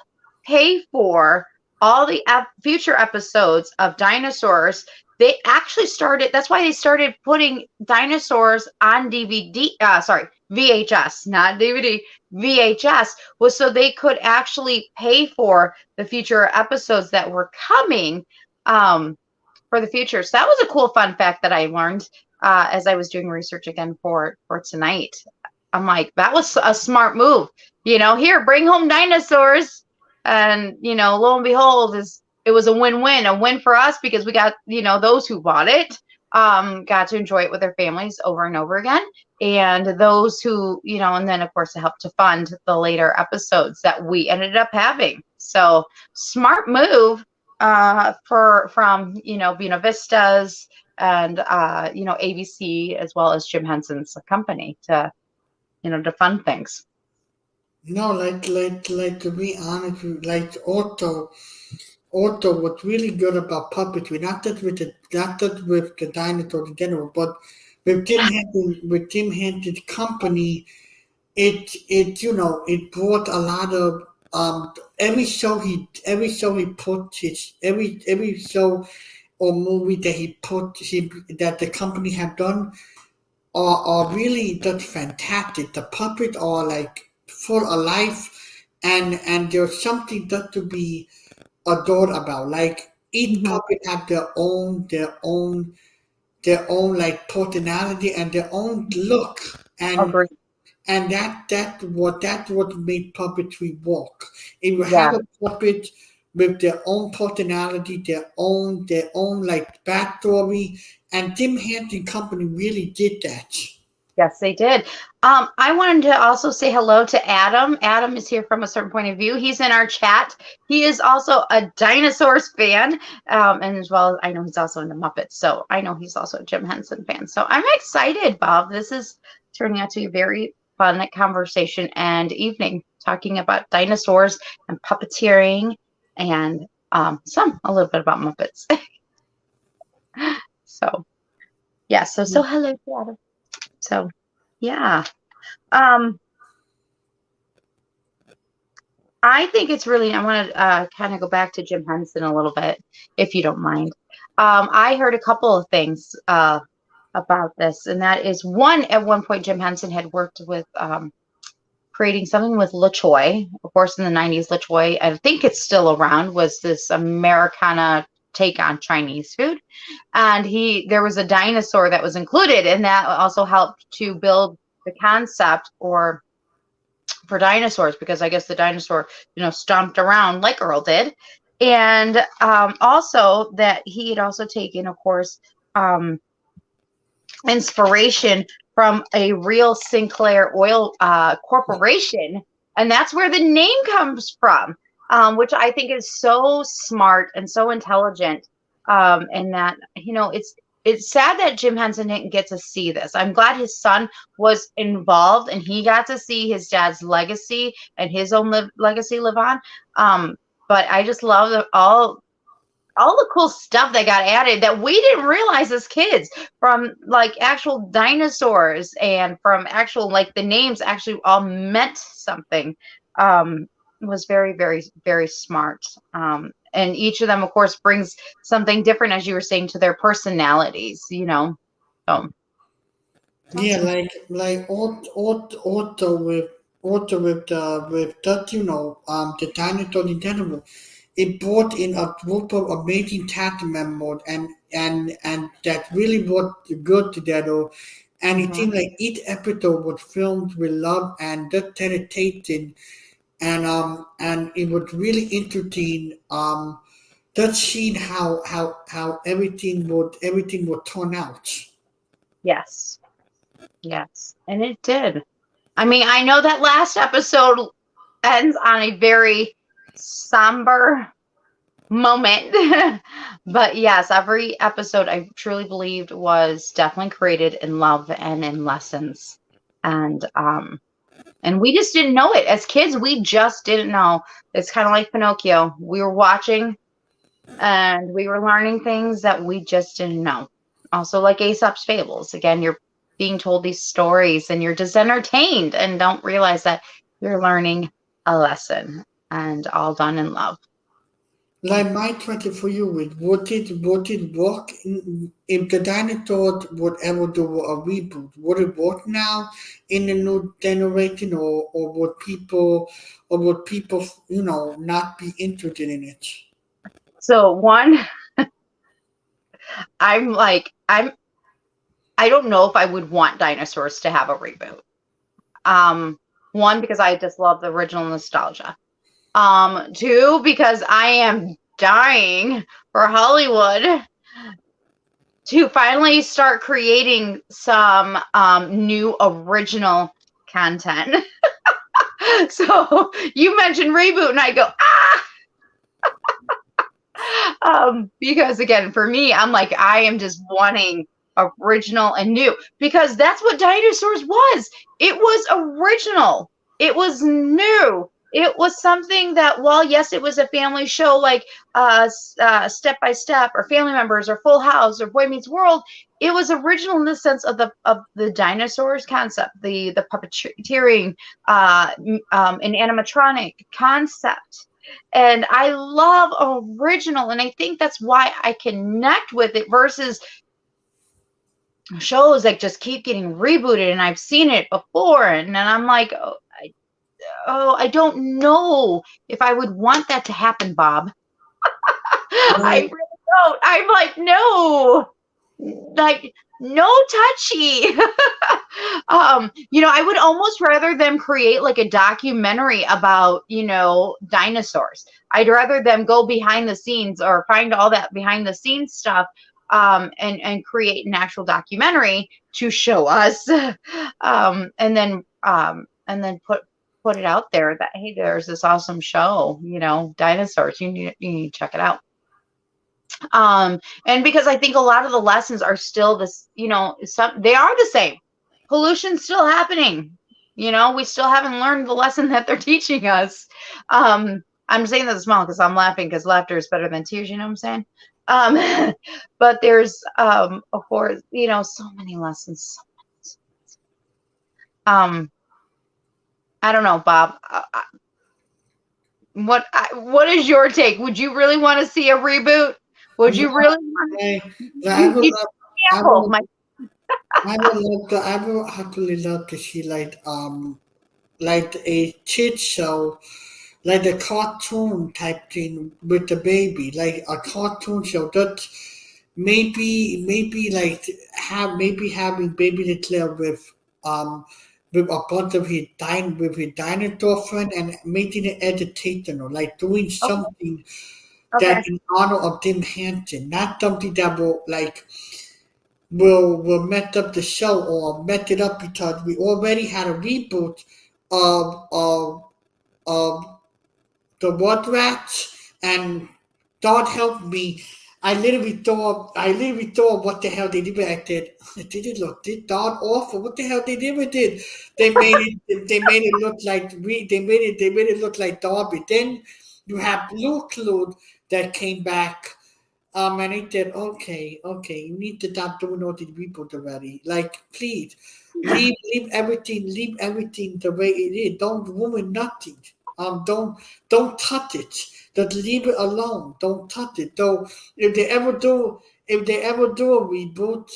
pay for all the future episodes of dinosaurs, that's why they started putting dinosaurs on DVD. Sorry, VHS, not DVD, VHS, was so they could actually pay for the future episodes that were coming for the future. So that was a cool fun fact that I learned as I was doing research again for tonight. I'm like, that was a smart move. Here, bring home dinosaurs. And, lo and behold, it was a win for us because we got, those who bought it got to enjoy it with their families over and over again. And those who, and then of course it helped to fund the later episodes that we ended up having. So smart move from, Buena Vistas and, ABC, as well as Jim Henson's company to fund things.
No, like to be honest, like Otto, what's really good about puppetry, not that with the dinosaurs in general, but with Tim Henton's company, it brought a lot of every show or movie that the company have done are really just fantastic. The puppets are like full of life, and there's something just to be adored about. Like each
Mm-hmm.
puppet have their own like personality and their own look, and
Agree.
and that's what made puppetry work. If you have
Yeah.
a puppet with their own personality, their own like backstory, and Tim Henson Company really did that.
Yes, they did. I wanted to also say hello to Adam. Adam is here from a certain point of view. He's in our chat. He is also a dinosaurs fan, and as well as I know he's also in the Muppets. So I know he's also a Jim Henson fan. So I'm excited, Bob. This is turning out to be a very fun conversation and evening talking about dinosaurs and puppeteering and a little bit about Muppets. So yeah. So hello to Adam. So yeah. Um, I think it's really, I want to kind of go back to Jim Henson a little bit, if you don't mind. I heard a couple of things about this, and that is one, at one point, Jim Henson had worked with creating something with LaChoy. Of course, in the 90s, LaChoy, I think it's still around, was this Americana take on Chinese food. And there was a dinosaur that was included, and that also helped to build the concept for dinosaurs, because I guess the dinosaur, stomped around like Earl did. And also that he had also taken, of course, inspiration from a real Sinclair Oil corporation. And that's where the name comes from, which I think is so smart and so intelligent. And that, it's sad that Jim Henson didn't get to see this. I'm glad his son was involved and he got to see his dad's legacy and his own legacy live on. But I just love all the cool stuff that got added that we didn't realize as kids, from like actual dinosaurs and from actual, like, the names actually all meant something. Was very, very, very smart. And each of them, of course, brings something different, as you were saying, to their personalities, So
Yeah,
awesome.
with that, the dinosaur in general, it brought in a group of amazing cast members, and that really brought the good together. And it
Hmm.
seemed like each episode was filmed with love and just dedication, and it was really interesting. Just seeing how everything would turn out.
Yes, yes, and it did. I mean, I know that last episode ends on a very somber moment. But yes, every episode I truly believed was definitely created in love and in lessons. And we just didn't know it. As kids, we just didn't know. It's kind of like Pinocchio. We were watching and we were learning things that we just didn't know. Also, like Aesop's fables. Again, you're being told these stories and you're just entertained and don't realize that you're learning a lesson, and all done in love.
Like my question for you is, would it work if the dinosaurs would ever do a reboot? Would it work now in the new generation, or would people not be interested in it?
So one, I'm like, I don't know if I would want dinosaurs to have a reboot. Um, One, because I just love the original nostalgia. Two, because I am dying for Hollywood to finally start creating some new original content. So you mentioned reboot, and I go, ah, because again, for me, I'm like, I am just wanting original and new because that's what dinosaurs was. It was original. It was new. It was something that, while yes, it was a family show like Step by Step or Family Members or Full House or Boy Meets World, it was original in the sense of the dinosaurs concept, the puppeteering, an animatronic concept, and I love original, and I think that's why I connect with it versus shows that just keep getting rebooted, and I've seen it before, and then I'm like, I don't know if I would want that to happen, Bob. I
Like,
really don't. I'm like, no, like no touchy. I would almost rather them create like a documentary about, dinosaurs. I'd rather them go behind the scenes or find all that behind the scenes stuff, and create an actual documentary to show us, and then put it out there that, hey, there's this awesome show, dinosaurs. You need to check it out. And because I think a lot of the lessons are still this, they are the same. Pollution's still happening. We still haven't learned the lesson that they're teaching us. I'm saying that small because I'm laughing because laughter is better than tears. You know what I'm saying? But there's, of course, so many lessons. Um, I don't know, Bob. What is your take? Would you really want to see a reboot? Would
yeah,
you really want?
like, I
You,
would
you
love, I
example,
would,
my
I would actually love to see like a kid show, like a cartoon type thing with the baby, like a cartoon show that maybe like maybe having baby declare um with a bunch of his dinosaur friend and making it educational, like doing
okay,
something that
okay,
in honor of Tim Hansen, not something that will mess up the show or mess it up because we already had a reboot of the Rugrats, and God help me. I literally thought what the hell they did with it. I did. Did it look did God awful? What the hell they did with it? They made it look like they made it look like Darby. Then you have Blue Clue that came back. And I said, okay, you need to stop doing all these reboots already. Like, please, leave everything the way it is. Don't ruin nothing. Don't touch it. Just leave it alone. Don't touch it. Though, if they ever do a reboot,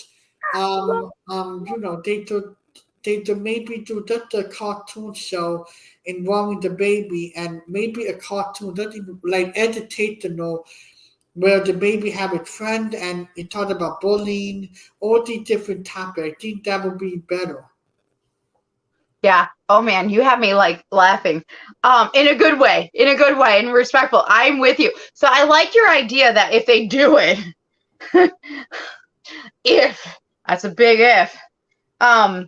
they could maybe do just a cartoon show involving the baby, and maybe a cartoon that even like educational, where the baby have a friend and it talked about bullying, all these different topics. I think that would be better.
yeah. Oh man, you have me like laughing, in a good way, and respectful. I'm with you. So I like your idea that if they do it, if that's a big if, um,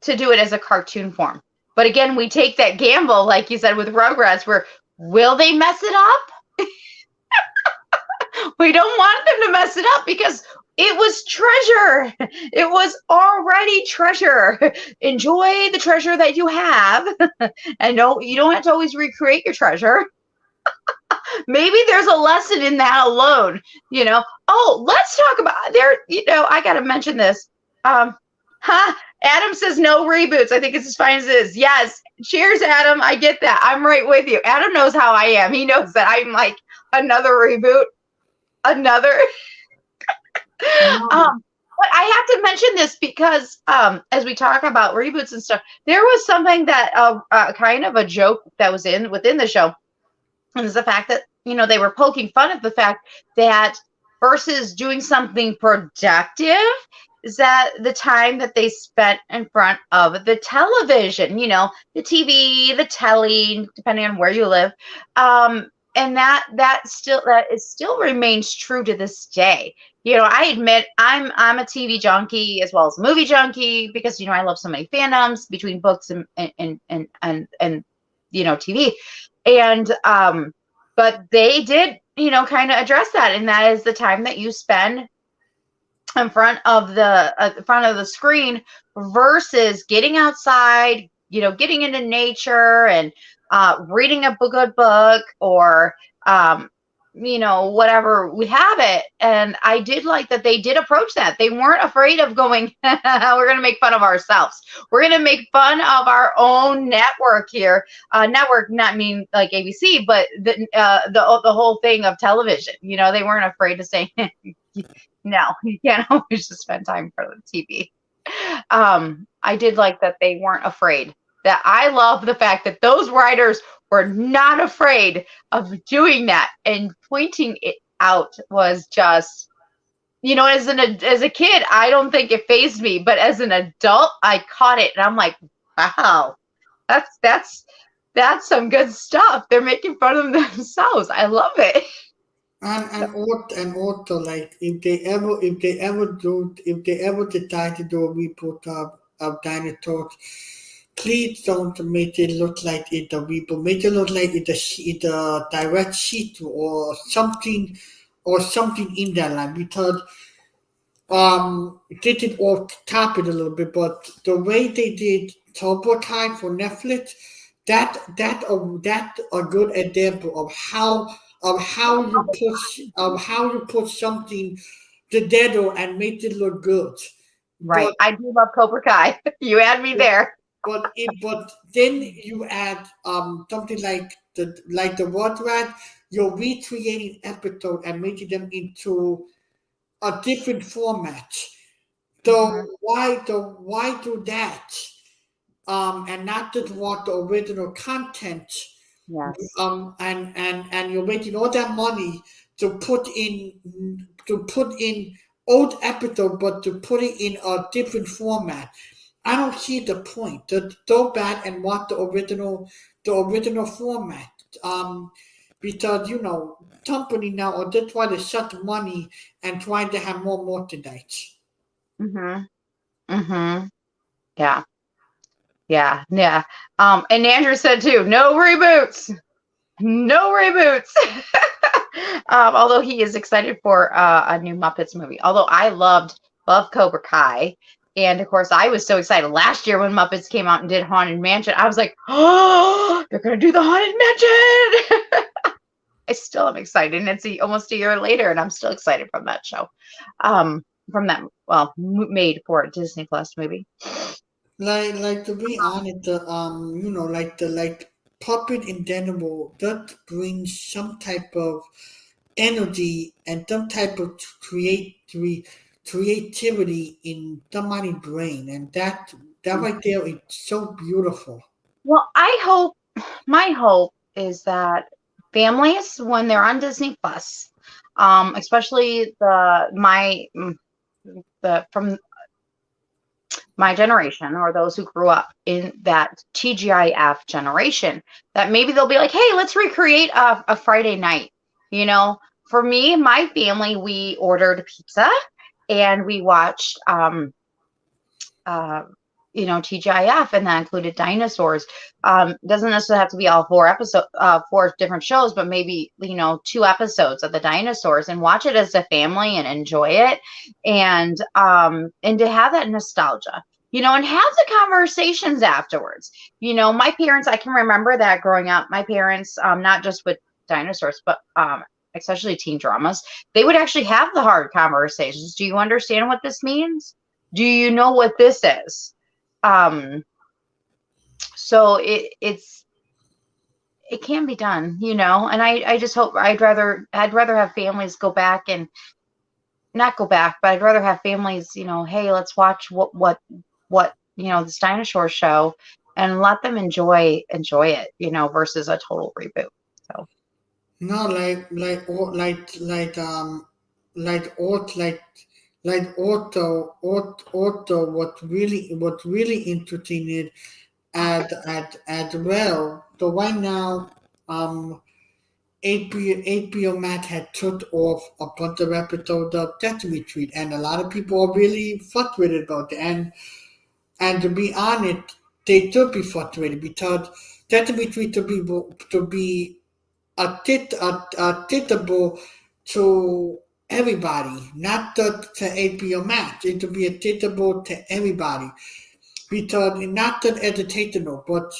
to do it as a cartoon form. But again, we take that gamble, like you said with Rugrats, where will they mess it up? We don't want them to mess it up because it was treasure. It was already treasure. Enjoy the treasure that you have. And no, you don't have to always recreate your treasure. Maybe there's a lesson in that alone. Oh, let's talk about there. I got to mention this. Um, Adam says no reboots. I think it's as fine as it is. Yes. Cheers, Adam. I get that. I'm right with you. Adam knows how I am. He knows that I'm like, Another reboot. Another.
No.
um, but I have to mention this because as we talk about reboots and stuff, there was something that kind of a joke that was within the show, and it's the fact that they were poking fun at the fact that versus doing something productive is that the time that they spent in front of the television, the TV, the telly, depending on where you live, and that is still remains true to this day. I admit I'm a TV junkie as well as a movie junkie because I love so many fandoms between books and TV, and but they did kind of address that, and that is the time that you spend in front of the screen versus getting outside, getting into nature and reading a good book or whatever we have it. And I did like that they did approach that. They weren't afraid of going, we're going to make fun of ourselves. We're going to make fun of our own network here. Network, not mean like ABC, but the whole thing of television. They weren't afraid to say, no, you can't always just spend time for the TV. I did like that they weren't afraid. That I love the fact that those writers were not afraid of doing that and pointing it out was just, as a kid, I don't think it fazed me, but as an adult, I caught it and I'm like, wow, that's some good stuff. They're making fun of themselves. I love it.
And also like if they ever decide to do a reboot of dinosaurs, please don't make it look like it's a reboot. Make it look like it's a direct sequel or something in that line because did it off top it a little bit, but the way they did Cobra Kai for Netflix, that a good example of how you put something together and make it look good.
Right.
But
I do love Cobra Kai. You had me there.
but then you add something like the What Rat, you're recreating episode and making them into a different format.
Hmm.
Why do that? And not just want the original content.
Yes.
And you're making all that money to put in old episode, but to put it in a different format. I don't see the point. To go back and want the original format. Because company now are just trying to shut money and trying to have more merchandise.
Hmm. Hmm. Yeah. Yeah. Yeah. And Andrew said too, no reboots. No reboots. Although he is excited for a new Muppets movie. Although I loved Cobra Kai. And of course, I was so excited last year when Muppets came out and did Haunted Mansion. I was like, oh, they're going to do the Haunted Mansion. I still am excited. And it's almost a year later, and I'm still excited from that show. From that, well, made for a Disney Plus movie.
Like to be honest, like puppet in general that brings some type of energy and some type of creativity in somebody's brain, and that right there is so beautiful.
Well, my hope is that families, when they're on Disney Plus, especially the from my generation or those who grew up in that TGIF generation, that maybe they'll be like, hey, let's recreate a Friday night. For me and my family, we ordered pizza and we watched uh, TGIF, and that included dinosaurs. Doesn't necessarily have to be all four different shows, but maybe 2 episodes of the dinosaurs, and watch it as a family and enjoy it, and to have that nostalgia, and have the conversations afterwards. My parents, I can remember that growing up. My parents, not just with dinosaurs, but especially teen dramas, they would actually have the hard conversations. Do you understand what this means? Do you know what this is? So it can be done, and I just hope I'd rather have families go back and not go back, but I'd rather have families, hey, let's watch what this dinosaur show and let them enjoy it, versus a total reboot. So
No, like auto auto what really interesting is at well. So right now, um, HBO Max had took off a bunch of episodes of Sesame Street, and a lot of people are really frustrated about it. And to be honest, they should be frustrated because Sesame Street to be a tittable to everybody, not just to HBO Max. It to be a tittable to everybody because it's not just educational, but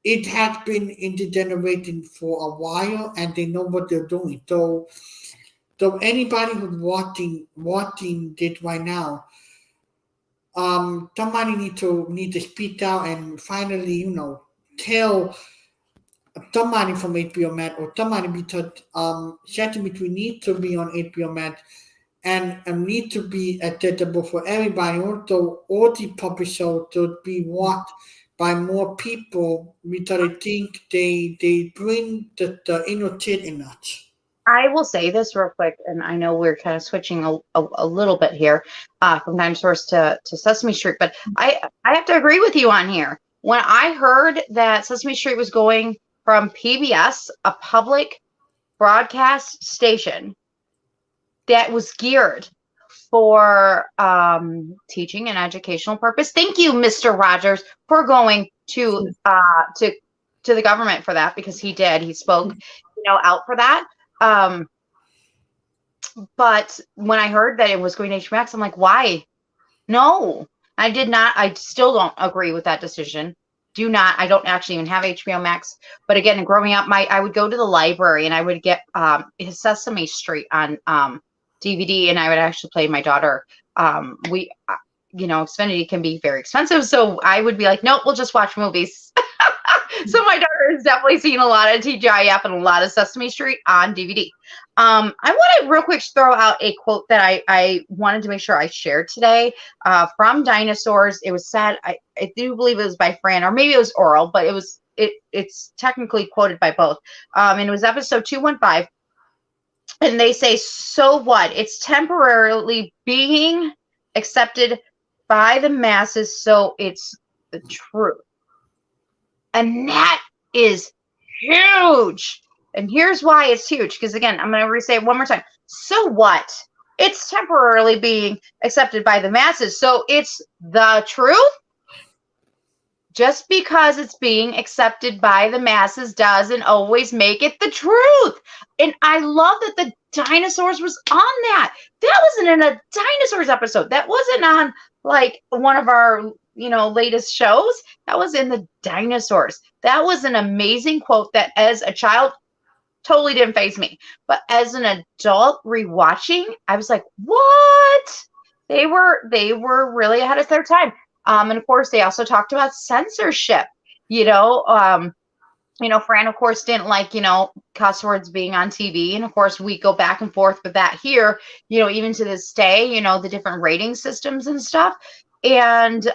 it has been in the generation for a while, and they know what they're doing. So anybody who's watching it right now, somebody need to speak out and finally, tell somebody from HBO Max or somebody because Sesame Street needs to be on HBO Max and need to be accessible for everybody. Also, all the puppet shows to be watched by more people because I think they bring the inner kid in us.
I will say this real quick, and I know we're kind of switching a little bit here from dinosaurs to Sesame Street, but I have to agree with you on here. When I heard that Sesame Street was going from PBS, a public broadcast station that was geared for teaching and educational purpose. Thank you, Mr. Rogers, for going to the government for that, because he did. He spoke, out for that. Um, but when I heard that it was going to HBO Max, I'm like, why? No, I did not. I still don't agree with that decision. Do not. I don't actually even have HBO Max. But again, growing up, I would go to the library and I would get Sesame Street on DVD, and I would actually play my daughter. Xfinity can be very expensive, so I would be like, nope, we'll just watch movies. So my daughter has definitely seen a lot of TGIF and a lot of Sesame Street on DVD. I want to real quick throw out a quote that I wanted to make sure I shared today from Dinosaurs. It was said, I do believe it was by Fran, or maybe it was oral, but it's technically quoted by both. And it was episode 215. And they say, so what? It's temporarily being accepted by the masses, so it's the truth. And that is huge. And here's why it's huge. Because again, I'm going to re-say it one more time. So what? It's temporarily being accepted by the masses. So it's the truth. Just because it's being accepted by the masses doesn't always make it the truth. And I love that the dinosaurs was on that. That wasn't in a dinosaurs episode. That wasn't on like one of our latest shows. That was in the dinosaurs. That was an amazing quote that as a child totally didn't faze me. But as an adult rewatching, I was like, what? They were really ahead of their time. And of course, they also talked about censorship. Fran, of course, didn't like, cuss words being on TV. And of course, we go back and forth with that here, even to this day, the different rating systems and stuff. And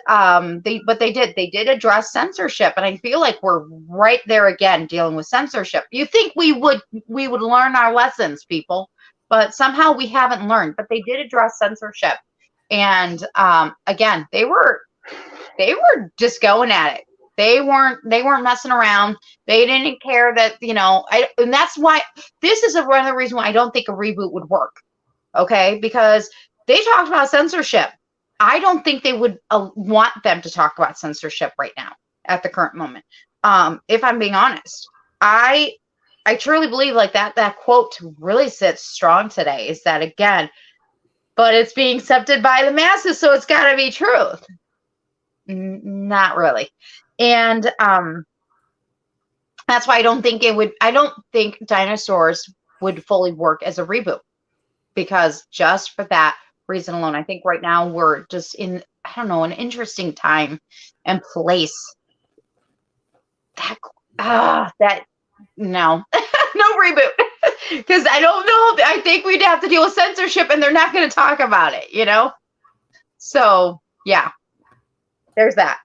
they did address censorship. And I feel like we're right there again dealing with censorship. You think we would learn our lessons, people, but somehow we haven't learned. But they did address censorship. And again, they were just going at it. They weren't messing around. They didn't care that, and that's why this is one of the reasons why I don't think a reboot would work. Okay. Because they talked about censorship. I don't think they would want them to talk about censorship right now at the current moment. If I'm being honest, I truly believe like that quote really sits strong today, is that again, but it's being accepted by the masses. So it's gotta be truth. Not really. And that's why I don't think dinosaurs would fully work as a reboot, because just for that reason alone, I think right now we're just in, I don't know, an interesting time and place that No, no reboot. Because I don't know. I think we'd have to deal with censorship, and they're not going to talk about it. So yeah, there's that.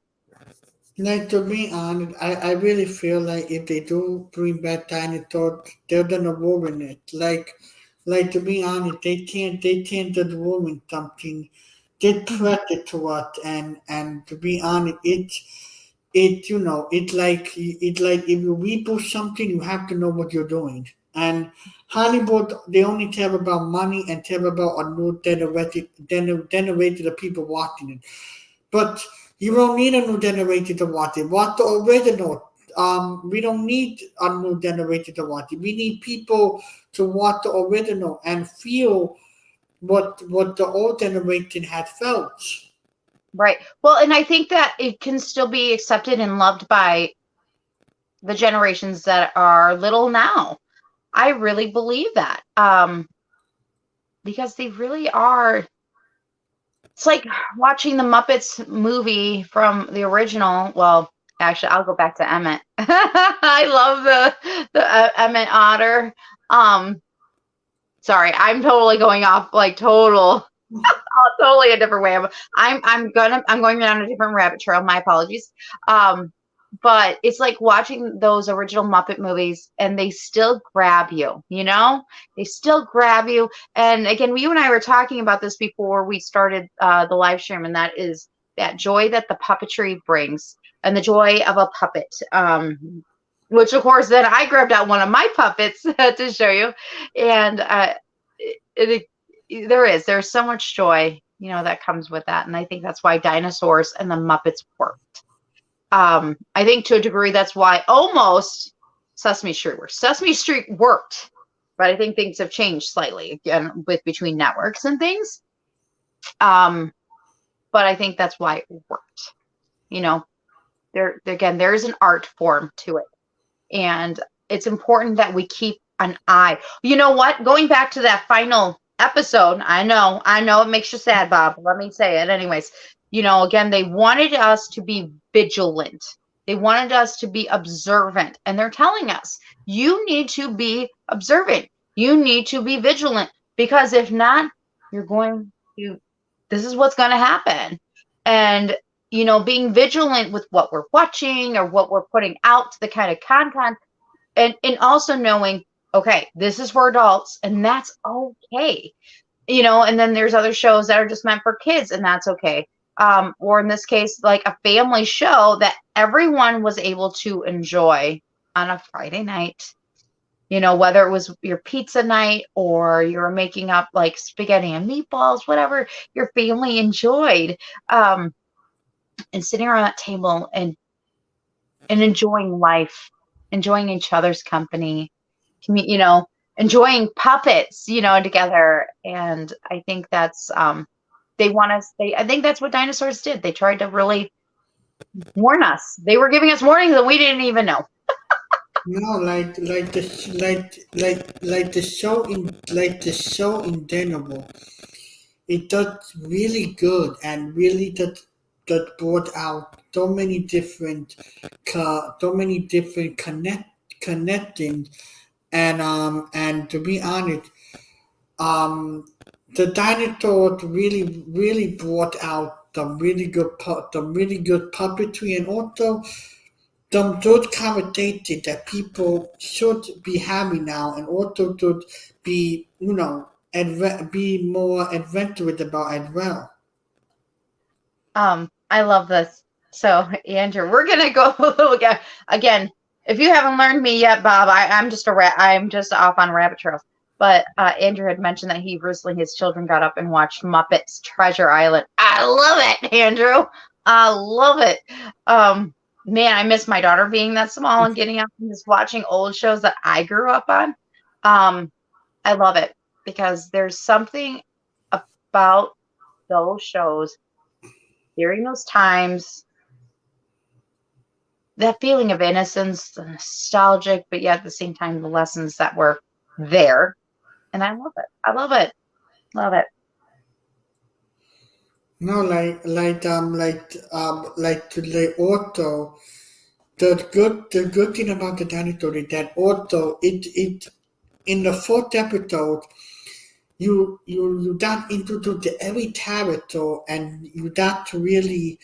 Like to be honest, I really feel like if they do bring back dinosaurs, they're gonna ruin it. Like to be honest, they can't just ruin something. They
Mhm.
threaten to us, and to be honest, it's like if you reboot something, you have to know what you're doing. And Hollywood, they only care about money and care about a new generated of people watching it. But you don't need a new generator to watch it. Watch the original. We don't need a new generator to watch it. We need people to watch the original and feel what the old generation had felt.
Right. Well, and I think that it can still be accepted and loved by the generations that are little now. I really believe that. Because they really are. It's like watching the Muppets movie from the original. Well, actually, I'll go back to Emmett. I love the Emmett Otter. Um, sorry, I'm totally going off like totally a different way. I'm going down a different rabbit trail. My apologies. Um, but it's like watching those original Muppet movies, and they still grab you. They still grab you. And again, you and I were talking about this before we started the live stream, and that is that joy that the puppetry brings, and the joy of a puppet. Which of course, then I grabbed out one of my puppets to show you, and it there's so much joy that comes with that, and I think that's why dinosaurs and the Muppets worked. I think to a degree that's why almost Sesame Street worked. Sesame Street worked, but I think things have changed slightly again with between networks and things. um but I think that's why it worked. you know again, there is an art form to it, and it's important that we keep an eye. You know what? Going back to that final episode, I know it makes you sad, Bob. Let me say it anyways. Again, they wanted us to be vigilant. They wanted us to be observant, and they're telling us, you need to be observant. You need to be vigilant, because if not, you're going to this is what's going to happen. And being vigilant with what we're watching or what we're putting out, the kind of content, and also knowing, okay, this is for adults, and that's okay. And then there's other shows that are just meant for kids, and that's okay. Or in this case, like a family show that everyone was able to enjoy on a Friday night. Whether it was your pizza night or you were making up like spaghetti and meatballs, whatever your family enjoyed, and sitting around that table and enjoying life, enjoying each other's company, enjoying puppets, together. And I think that's I think that's what dinosaurs did. They tried to really warn us. They were giving us warnings that we didn't even know.
No, like the show in general, it does really good and really that brought out so many different connecting, and to be honest, um the dinosaurs really brought out the really good puppetry, and also some good conversation that people should be having now, and also should be be more adventurous about as well.
I love this. So, Andrew, we're gonna go again. If you haven't learned me yet, Bob, I'm just off on rabbit trails. But Andrew had mentioned that he recently his children got up and watched Muppets Treasure Island. I love it, Andrew. I love it. Um, Man, I miss my daughter being that small and getting up and just watching old shows that I grew up on. Um, I love it because there's something about those shows during those times, that feeling of innocence, the nostalgic, but yet at the same time, the lessons that were there. And I love it. I love it. Love it.
No, like to the auto. the good thing about the dinosaur is that also it in the fourth episode you got into the every character and you got to really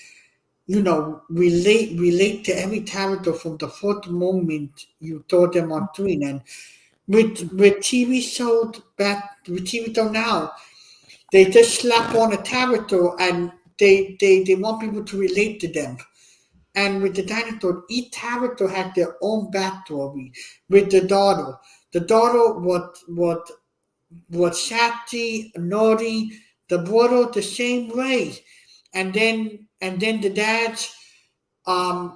relate to every character from the first moment you saw them on screen. And with TV shows back with TV show now, they just slap on a character and they want people to relate to them. And with the dinosaur, each character had their own backstory. With the daughter was chatty, naughty, the brother the same way, and then the dad, a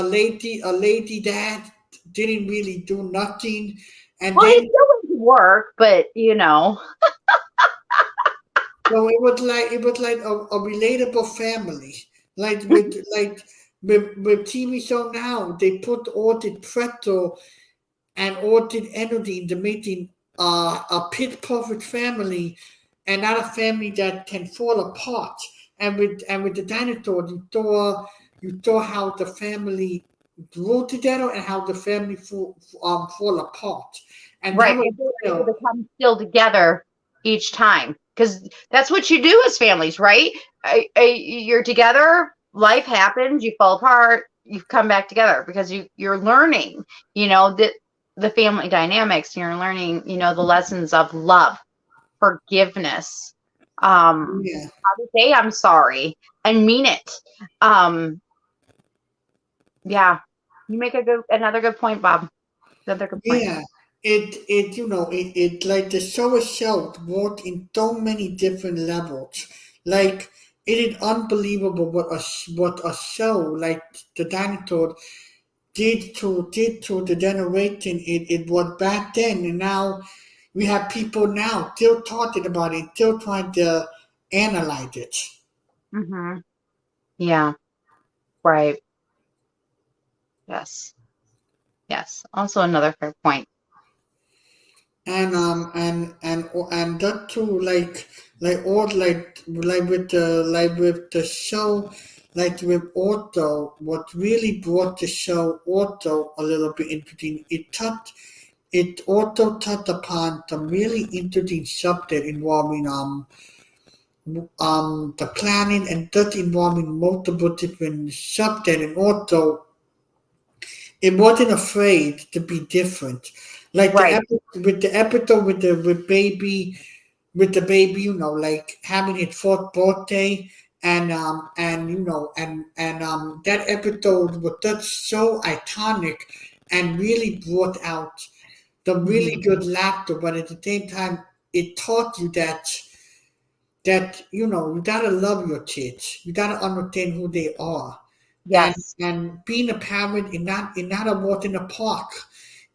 lady dad didn't really do nothing, and
Well, he
then
still went to work, but
so it was like a relatable family, like with TV show now they put all the pressure and all the energy into making a pitch perfect family and not a family that can fall apart. And with the dinosaur, you saw how the family grew together and how the family fall apart. And that
right,
was
if they were able
real.
to come still together each time, because that's what you do as families, right? You're together, life happens, you fall apart, you come back together because you're learning, the family dynamics. You're learning, the lessons of love, forgiveness,
Yeah,
how to say I'm sorry and mean it. Um, yeah, you make another good point, Bob. Another good point.
yeah. It like the show itself worked in so many different levels. Like it is unbelievable what a show like the dinosaur did to the generation it was back then, and now we have people now still talking about it, still trying to analyze it.
Mm-hmm. Yeah, right. Yes. Yes. Also another fair point.
And that too, like all like with the show, like with Otto, what really brought the show Otto a little bit interesting, it also touched upon some really interesting subject involving the planning and thus involving multiple different subjects, and also it wasn't afraid to be different. Like
Right.
with the episode with the baby, like having its fourth birthday, and that episode was just so iconic and really brought out the really
Hmm.
good laughter, but at the same time it taught you that you gotta love your kids. You gotta understand who they are, and
Yes.
and being a parent is not a walk in the park.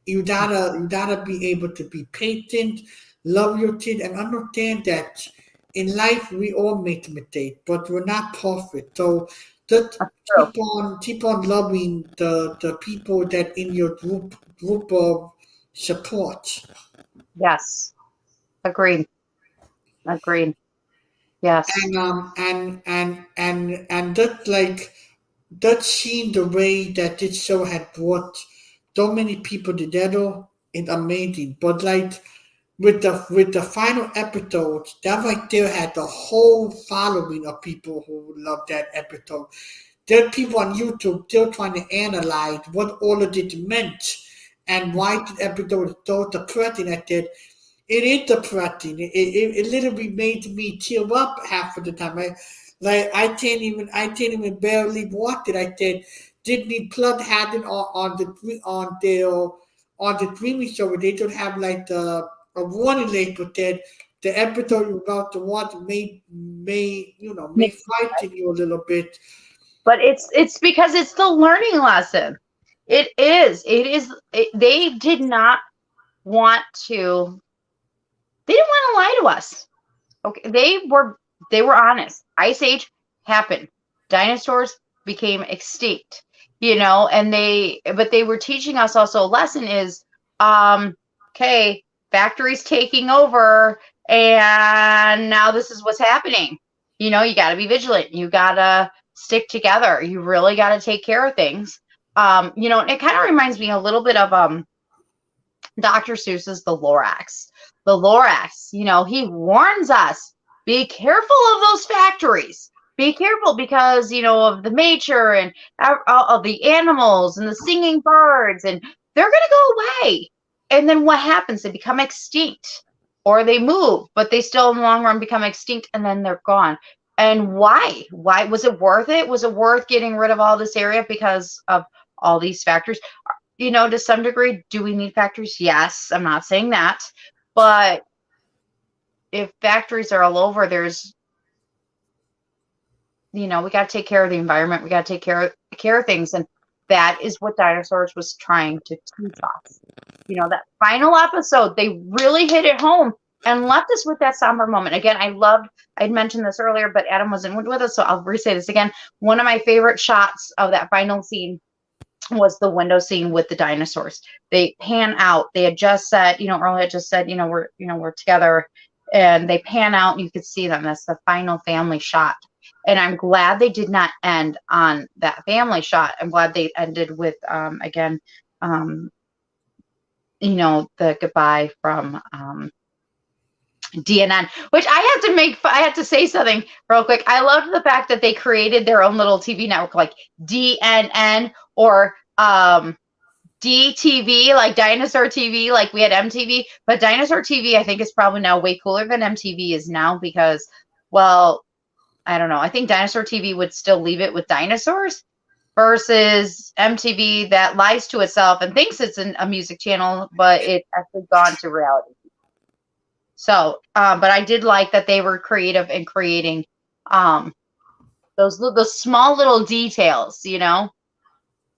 You gotta be able to be patient, love your kid, and understand that in life we all make mistakes, but we're not perfect. So just
That's true.
keep on loving the people that in your group of support.
Yes. Agreed. Agreed. Yes.
And that scene, the way that this show had brought so many people together is amazing. But like with the final episode, that right there had the whole following of people who loved that episode. There are people on YouTube still trying to analyze what all of it meant and why the episode is so depressing. I said, it is depressing. It literally made me tear up half of the time. I can't even barely watch it. I said Disney Plus had it on the streaming show where they don't have like a warning label that the episode you're about to watch may frighten you a little bit.
But it's because it's the learning lesson. It is. It is. They did not want to. They didn't want to lie to us. Okay, they were honest. Ice Age happened. Dinosaurs became extinct. And they were teaching us also a lesson is okay, factories taking over, and now this is what's happening. You got to be vigilant. You got to stick together. You really got to take care of things. You know, it kind of reminds me a little bit of Dr. Seuss's The Lorax. The Lorax, you know, he warns us, be careful of those factories. Be careful because, you know, of the nature and of the animals and the singing birds, and they're going to go away. And then what happens? They become extinct, or they move, but they still in the long run become extinct, and then they're gone. And why? Why was it worth it? Was it worth getting rid of all this area because of all these factors? You know, to some degree, do we need factories? Yes, I'm not saying that. But if factories are all over, there's, you know, we got to take care of the environment. We got to take care of things. And that is what Dinosaurs was trying to teach us. You know, that final episode, they really hit it home and left us with that somber moment. Again, I'd mentioned this earlier, but Adam wasn't with us, so I'll re-say this again. One of my favorite shots of that final scene was the window scene with the dinosaurs. They pan out. They had just said, you know, Earl had just said, we're together, and they pan out and you could see them. That's the final family shot. And I'm glad they did not end on that family shot. I'm glad they ended with, again, you know, the goodbye from DNN, which I had to say something real quick. I loved the fact that they created their own little TV network, like DNN or DTV, like Dinosaur TV, like we had MTV. But Dinosaur TV, I think, is probably now way cooler than MTV is now because, well, I don't know. I think Dinosaur TV would still leave it with dinosaurs versus MTV that lies to itself and thinks it's a music channel, but it's actually gone to reality. So, but I did like that they were creative in creating those small little details, you know.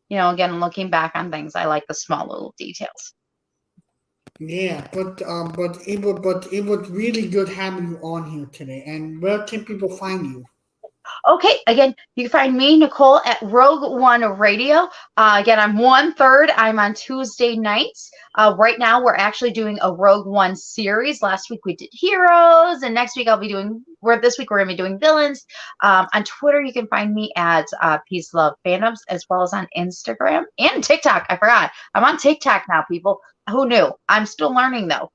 You know, again, looking back on things, I like the small little details.
Yeah, but it was really good having you on here today. And where can people find you?
Okay, again, you can find me, Nicole, at Rogue One Radio. Again, I'm 1/3. I'm on Tuesday nights. Right now, we're actually doing a Rogue One series. Last week we did heroes, and next week this week we're going to be doing villains. On Twitter, you can find me at Peace Love Fandoms, as well as on Instagram and TikTok. I forgot. I'm on TikTok now, people. Who knew? I'm still learning, though.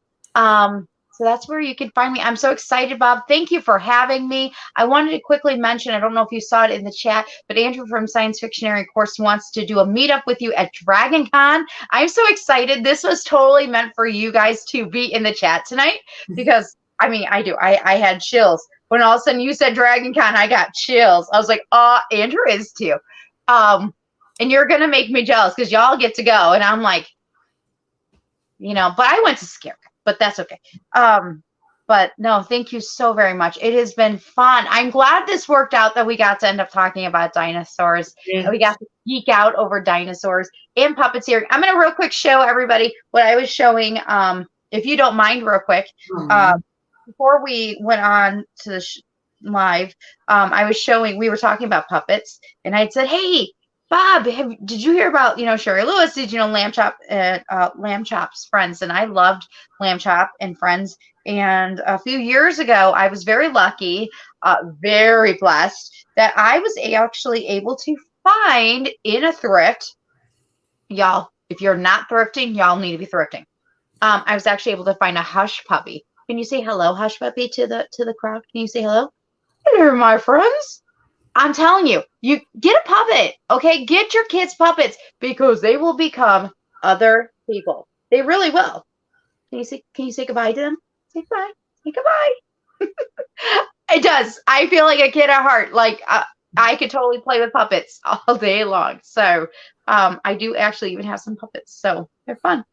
So that's where you can find me. I'm so excited, Bob. Thank you for having me. I wanted to quickly mention, I don't know if you saw it in the chat, but Andrew from Science Fictionary Course wants to do a meetup with you at Dragon Con. I'm so excited. This was totally meant for you guys to be in the chat tonight because, I mean, I do. I had chills. When all of a sudden you said Dragon Con, I got chills. I was like, oh, Andrew is too. And you're going to make me jealous because y'all get to go. And I'm like, you know, but I went to Scare. But that's okay. But no, thank you so very much. It has been fun. I'm glad this worked out that we got to end up talking about dinosaurs.
Yeah.
And we got to geek out over dinosaurs and puppeteering. I'm going to real quick show everybody what I was showing. If you don't mind real quick, before we went on to the live, we were talking about puppets, and I said, hey, Bob, did you hear about, you know, Sherry Lewis? Did you know Lamb Chop's Friends? And I loved Lamb Chop and Friends. And a few years ago, I was very lucky, very blessed that I was actually able to find in a thrift. Y'all, if you're not thrifting, y'all need to be thrifting. I was actually able to find a Hush Puppy. Can you say hello, Hush Puppy, to the crowd? Can you say hello? Hello, my friends. I'm telling you, you get a puppet, okay? Get your kids puppets because they will become other people. They really will. Can you say goodbye to them? Say goodbye. Say goodbye. It does. I feel like a kid at heart. Like I could totally play with puppets all day long. So I do actually even have some puppets. So they're fun.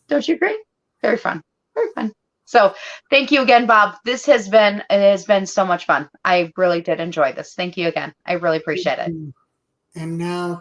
Don't you agree? Very fun. Very fun. So thank you again, Bob. It has been so much fun. I really did enjoy this. Thank you again. I really appreciate it.
And now,